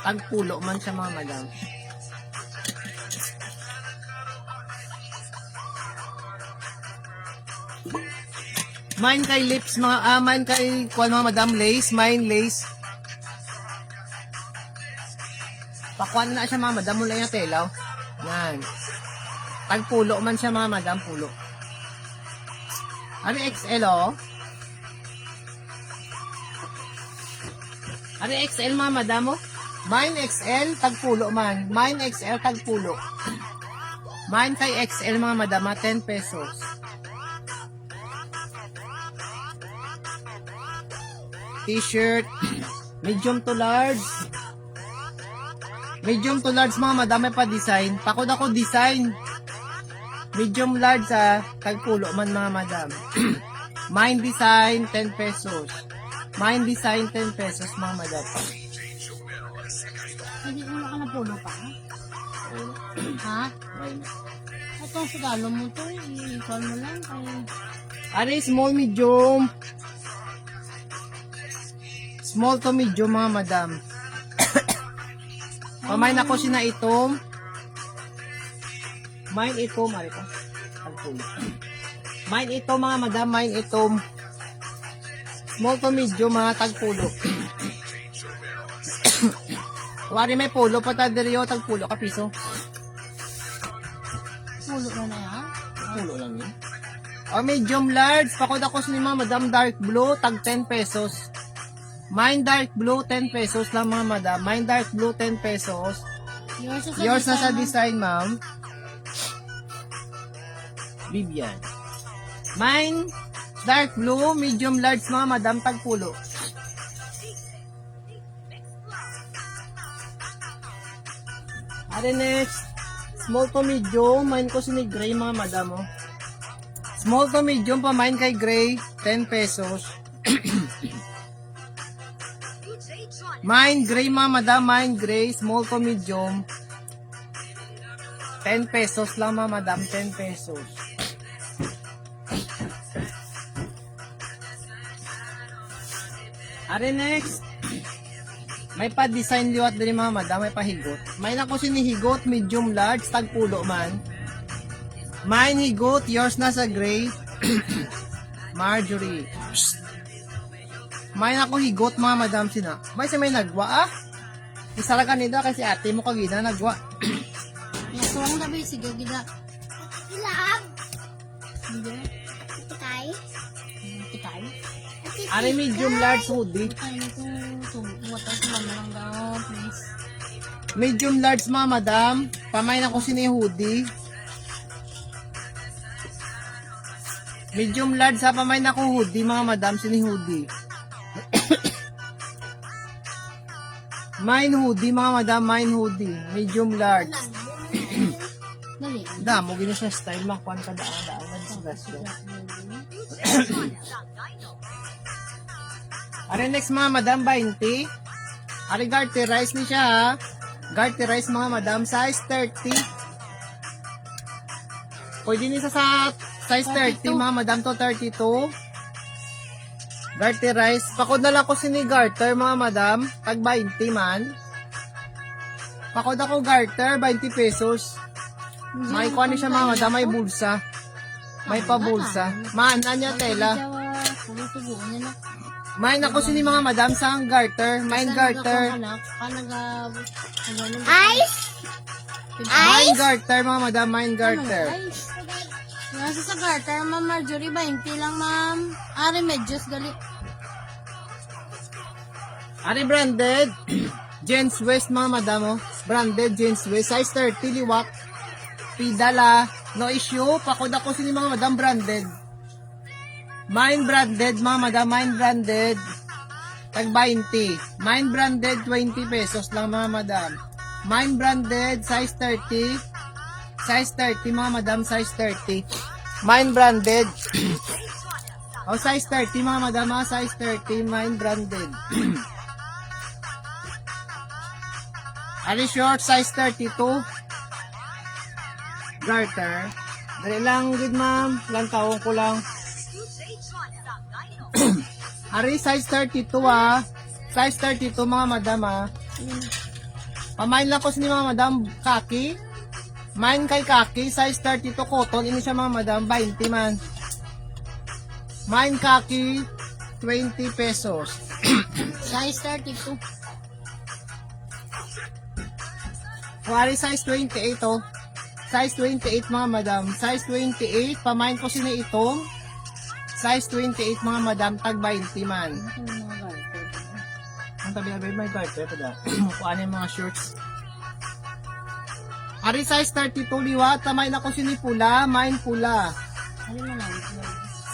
Tagpulo man siya mga madam. Mine kay lips, mine kay kuwan mga madam, lace. Mine lace. Pakuan na siya mga madam, mula yung telaw. Yan. Tagpulo man siya mga madam, pulo. Ano XL oh? Ano XL mga madam mo? Mine XL, tagpulo man. Mine XL, tagpulo. Mine kay XL mga madam, 10 pesos. T-shirt, medium to large. Medium to large mga madam, may pa-design. Pakod ako design. Medium large ha, tagpulo man mga madam. Mine design, 10 pesos. Mine design, 10 pesos mga madam. Hindi mo ka na polo pa? Ha? Ito ang sagalo mo to. I-call mo lang. Ano small, medium. Small to medium mga madam. Pamain ako sina itom. Mine itom, ari ko. Mine itom mga madam, mine itom. Small to medium mga tagpulo. Wari may polo pa tadiriyo, tagpulo ka piso. Pulo na yan. Pulo lang yun. O medium large, pakod ako sa mga madam dark blue, tag 10 pesos. Mine dark blue, 10 pesos lang mga madam. Mine dark blue, 10 pesos. Yours na sa design, ma'am. Vivian. Mine, dark blue, medium large mga madam, tagpulo. Are next, small to medium, mine ko sini gray mga madam, oh. Small to medium pa mine kay gray, 10 pesos. Mine gray mga madam, mine gray, small to medium. 10 pesos lang mga madam, 10 pesos. Are next, may pa-design liwat din mga madam, may pahigot. May na ko sinihigot, medium large, tagpulo man. Mine higot, yours na sa gray. Marjorie. May na ko higot mga madam sina. May may nagwa ah. Isara ka nila kasi ate mo kagina nagwa. Nasuwang na ba yung sige, gida? Ilab. Hindi. Tikay. Tikay. Are medium large hoodie. Ay, naku. Water sa mamarang daw, please. Medium large mga madam. Pamay na ko sini hoodie. Medium large sa pamay na ko hoodie mga madam sini hoodie. Mine hoodie mga madam, mine hoodie. Medium large. Dali. Damo gino siya style makuan ka daan nagsigasto. Are next mga madam 20. Are garterize ni siya ha. Garterize mga madam size 30. Pwede ni sa size 30 mga madam to 32. Garterize. Pakod na lang ko sini garter mga madam. Tag 20 man. Pakod ako garter 20 pesos. May kuha ni siya mga madam, may bulsa. May pabulsa. Maana niya tela. May nako sini mga madam sa garter. May garter. Ice. May garter mga madam, may garter. Nasa sa garter, ma'am Marjorie, 20 lang, ma'am. Ari, medyos, gali. Ari branded. Jeans West mga madam oh. Branded Jeans West. Size 30 liwak. Pidala. No issue. Pakod ako sini mga madam branded. Mine branded mga madam. Mine branded. Tag 20. Mine branded 20 pesos lang mga madam. Mine branded size 30. Size 30 mga madam. Size 30. Mine branded. O size 30 mga madam. Size 30. Mine branded. Ari short size 32. Garter. Dali lang good ma'am. Lang taong ko lang. Ari size 32 ah. Size 32 mga madam ah. Pamain lang ko sa mga madam kaki. Main kay kaki size 32 cotton. Ini siya mga madam 20 man. Main kaki 20 pesos. Size 32. Kuwari size 28 oh. Size 28 mga madam. Size 28. Pamain ko sila itong. Size 28 mga madam. Tag 20 man. Ang tabi na may garter pa da. Kuhaan yung mga shorts. Ari size 32 liwat. Pamain ako sila pula. Main pula. Ano na lang?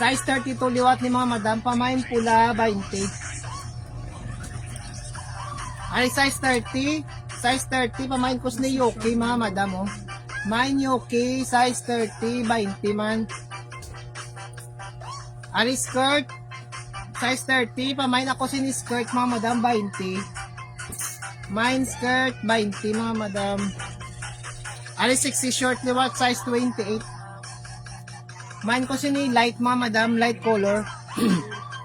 Size 32 liwat ni mga madam. Pamain pula 20. Ari size 30. Size 30, pamain ko sa yoke, mga madam, oh. Mine yoke, size 30, 20 man. Ari skirt, size 30, pamain ako sa skirt, mga madam, 20. Mine skirt, 20, mga madam. Ari 60 short liwat, size 28. Mine ko sa light, mga madam, light color.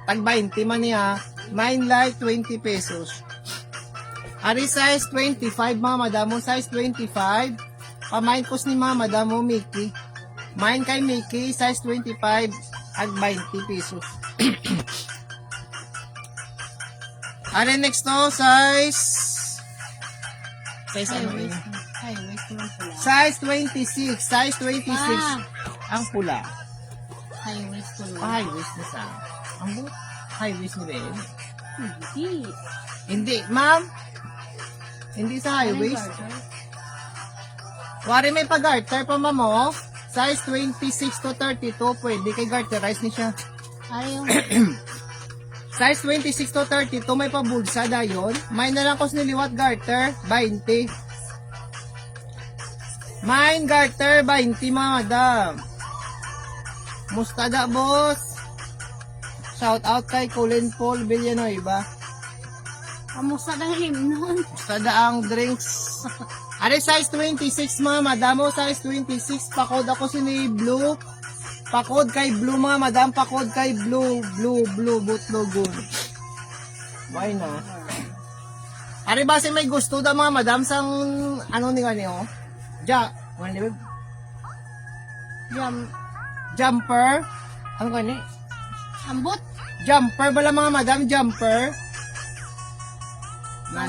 Tag 20 man niya. Mine light, 20 pesos. Ari size 25 mga madamo, size 25. Pamain ko ni mga madamo Mickey. Main kay Mickey, size 25 at 20 pesos. Ari next to, size ano yun? High waist naman pula. Size 26, size 26. Ang pula. High waist pula. High waist na sa. Ang high waist ni Ben. Hindi. Hindi, ma'am. Hindi sa high waist. Wari may pag-garter pa mamo. Size 26 to 32. Pwede kay garterize ni siya. Ano yung Size 26 to 32. May pabulsa dayon. May na lang ko siniliwat garter. 20. Mine garter 20 mga madam. Mustada boss. Shout out kay Colin Paul Villanueva. kamusta ng himnon? Mustada ang drinks. Are size 26 mga madam. O size 26. Pakod ako sini blue. Pakod kay blue mga madam. Pakod kay blue. Blue. Butlogon. Why na? Are ba may gusto da mga madam sang ano ni kanyo? Ano Jam, jumper. Ano kani? ambot? Jumper bala mga madam, jumper.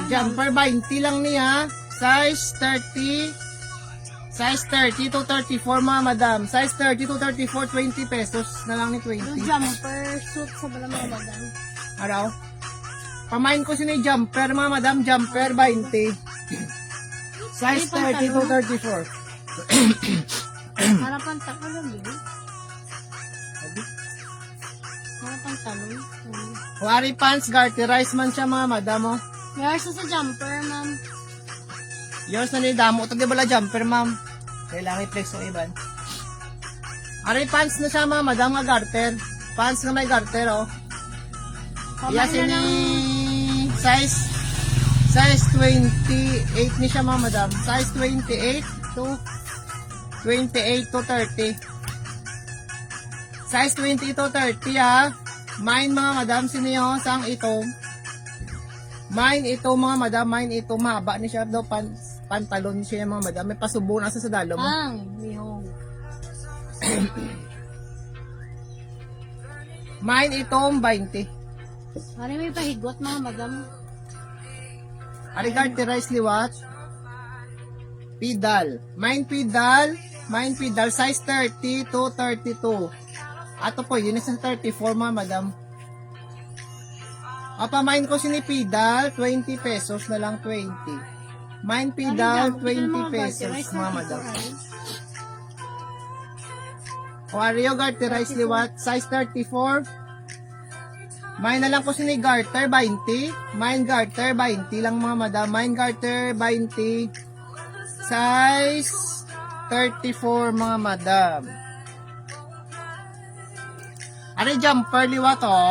Jumper 20 lang niya. Size 30. Size 30 to 34 mga madam. Size 30 to 34, 20 pesos na lang ni Yung 20. jumper suit sa bala mga madam. Araw. Pamain ko sini jumper mga madam, jumper 20. Size 30 to 34. Harapan talon yun. Harapan talon. Wari pants, garterize man siya mga madam. Oh. Yours sa jumper, ma'am. Yours na ni damo. Ito di bala jumper ma'am. Kailangan i-flex yung iban. Ari pants na siya mga madam nga garter. Pants na may garter oh. Iya Kamay na sini size 28 ni siya mga madam. Size 28 to 30. Size 20 to 30 ha. Mine mga madam siniyo sang ito. Mine ito mga madam, mine ito mahaba ni siya daw pantalon siya mga madam. May pasubo na sa dalo mo. ang mihong. Mine itong 20. Ano may pahigot mga madam? Ari garterize liwat. Pedal. Mine pedal size 30 to 32. Ato po, yun sa 34 mga madam. Mine ko sini pedal, 20 pesos na lang 20. Mine pedal, 20 pesos mga madam. Wario garterize liwat, size 34. Mine na lang ko sini garter, 20. Mine garter, 20 lang mga madam. Mine garter, 20. Size 34 mga madam. Ano jumper liwa to?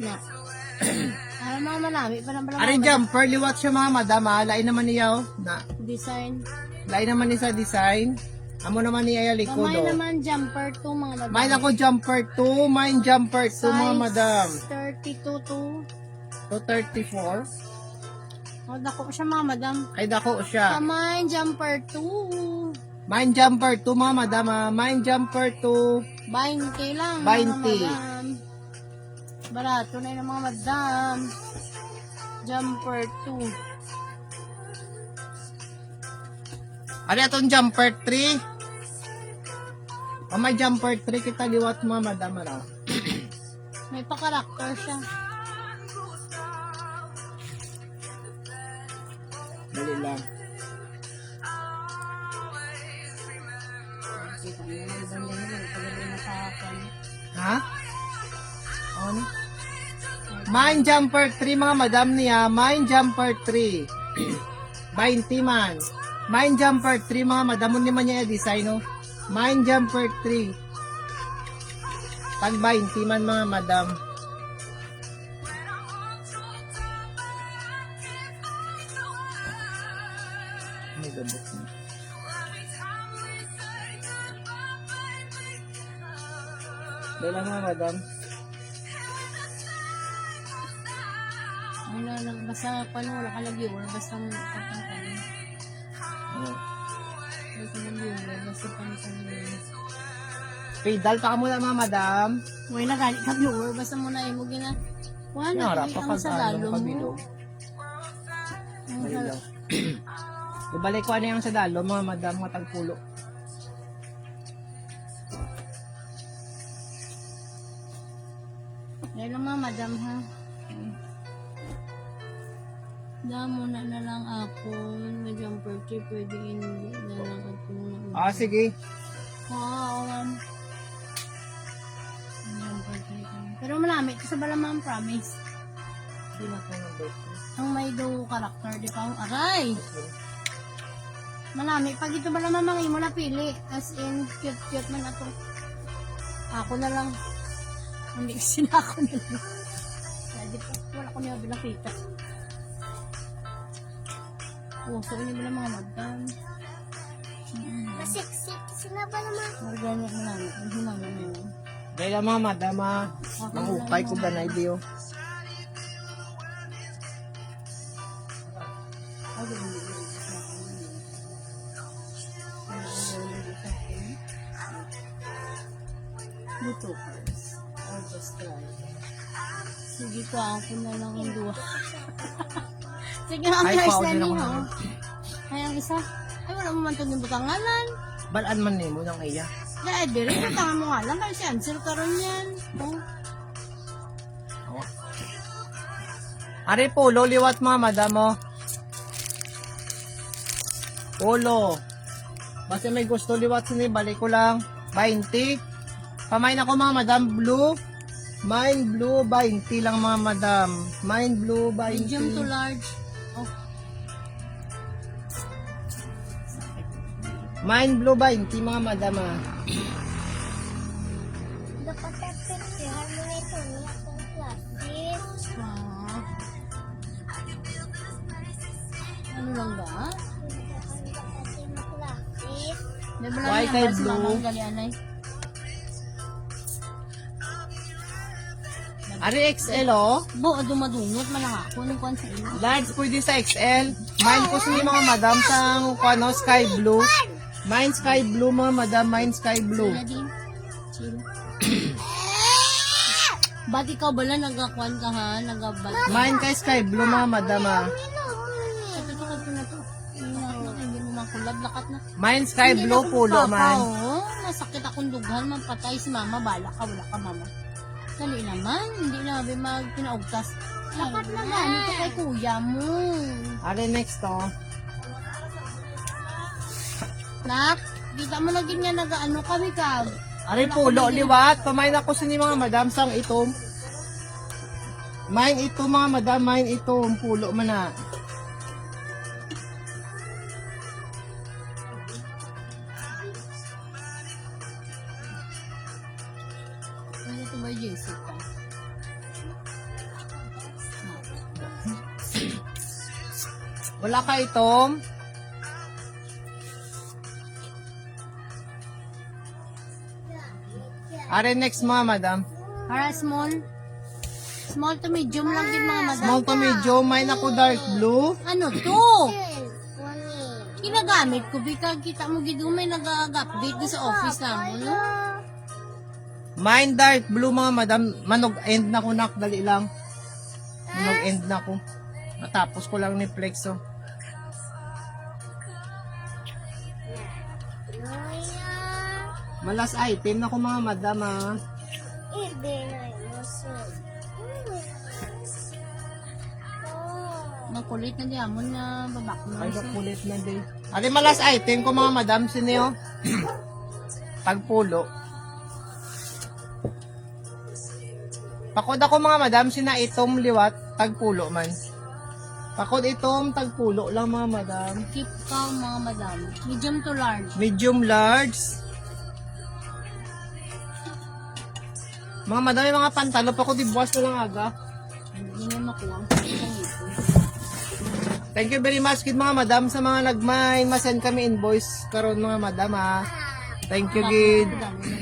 Na. Ano mga malami pa ng bala Ano jumper liwat siya mga madam ha? Lain naman niya oh. Na, design. lain naman niya sa design. Amo naman niya yung likod Kamay oh. naman jumper to mga madam. Mine ako jumper 2. Mine jumper 2 mga madam. 32 to. To 34. O, dako siya mga madam. Ay dako siya. Kamay jumper 2. Mine jumper 2 mga madam ha. Mine jumper 2. 20 lang. 20. Mga madam. Barato na yun ang mga madam. Jumper 2. Ano itong jumper 3? O may jumper 3 kita liwat mga madam araw. May pa-karakter siya. Dali lang. Kita mo na ibang ganyan. Pagdabi na sa akin. Ha? On? Mine jumper 3 mga madam niya. Mine jumper 3. 20 man. Mine jumper 3 mga madam. Hindi man niya design no? Mine jumper 3. Tag 20 man mga madam. May gabot na. Dahil lang mga madam. Ano lang, basta paano wala ka nag-viewer, basta kapantay. Ano? Wala ka nag-viewer, basta pantay. Pedal pa ka muna mga madam. Huwag na galit ka viewer, basta muna mo gina. Wala, Harap kaya pa ang sa dalo mo. kabilog. Dali lang. Ibalik ko ano yung sa dalo mga madam mga tagpulo. Yan lang mga madam ha. Damo na lang ako. May jumper tee, pwede hindi na lang ako. Ah, sige. Wow. Jumper tee. Pero malami. Kasi balamang promise. Hindi na ko ng birthday. Ang may do karakter, di pa? Aray! Malami. Pag ito balamang mangi mo na pili. As in, cute-cute man ato. Ako na lang. Mixin ako na lang. Di pa, wala ko niya bilang kita. So ini bilang mga madam. Masiksik. Sina ba naman? Organic na namin. Ang hinangan mo. Dahil ang mga madama, mangupay ko ba na ideo? YouTubers. Or just try. Sige ko, ako na lang ang duwa. Sige, ang Ay, guys pa-order na ako niyo. naman. Ay, ang isa. Ay, wala mo man ito yung butangalan. Balaan man nimo ng iya. Kaya, diri, butangan mo nga lang. Kaya si Ansel karon yan. Oh. Ari pulo, liwat mga madamo. Pulo. Basta may gusto liwat sini, balik ko lang. 20. Pamain ako mga madam, blue. Mine blue, 20 lang mga madam. Mine blue, 20. Medium to large. Oh. Mine blue, 20 mga madam ah. Dapat peppertihan mo na ito. Niya akong plastic. Ah. Ano lang ba? Dapat mo plastic. Di ba lang Why yan? kay Basta blue? mamang galianay. Ari XL oh. Bo, dumadungot man lang ako. Anong kwan sa ilo? Large pwede sa XL. Mine po sini mga madam sa ano, sky blue. Mine sky blue mga madam, mine sky blue. Sila din. Chill. Ba't ikaw bala nagakwan ka ha? Nagabal. Mine kay sky blue mga madam ah. Ito ko na to. Hindi mo makulab. Lakat na. Mine sky Hindi blue na pulo kumapapa, man. oh. Masakit akong dughan. Mampatay si mama. Bala ka. Wala ka mama. Dali naman. Hindi na sabi magpinaugtas. Lakat na nga. Ito kay kuya mo. Ari next oh. Nak, kita mo na ganyan nag-ano kami ka. Ari pulo liwat. Pamain ako sa ni mga madam sang itom. Mine ito mga madam, mine itom pulo man na. Ano ito ba Jessica? Wala ka itom. Ari next mga madam. Para small. Small to medium lang din mga madam. Small to medium, mine ako dark blue. Ano to? Ginagamit ko. Bika kita mo gido may nag-update din sa office namin. No? Mine dark blue mga madam. Manog end na ko nak, dali lang. Manog end na ko. Matapos ko lang ni Flex oh. Malas item na ko mga madam ah. Makulit na diamon na babak mo. Ay, kulit na din. Ali malas item ko mga madam siniyo. Tagpulo. Pakod ako mga madam sina itom liwat tagpulo man. Pakod itom tagpulo lang mga madam. Keep calm mga madam. Medium to large. Medium large. Mga madam, may mga pantalo pa ko di buwas na lang aga. Hindi nga makuha. Thank you very much kid mga madam sa mga nagmay. Masend kami invoice karon mga madam ha. Thank you gid. Dami na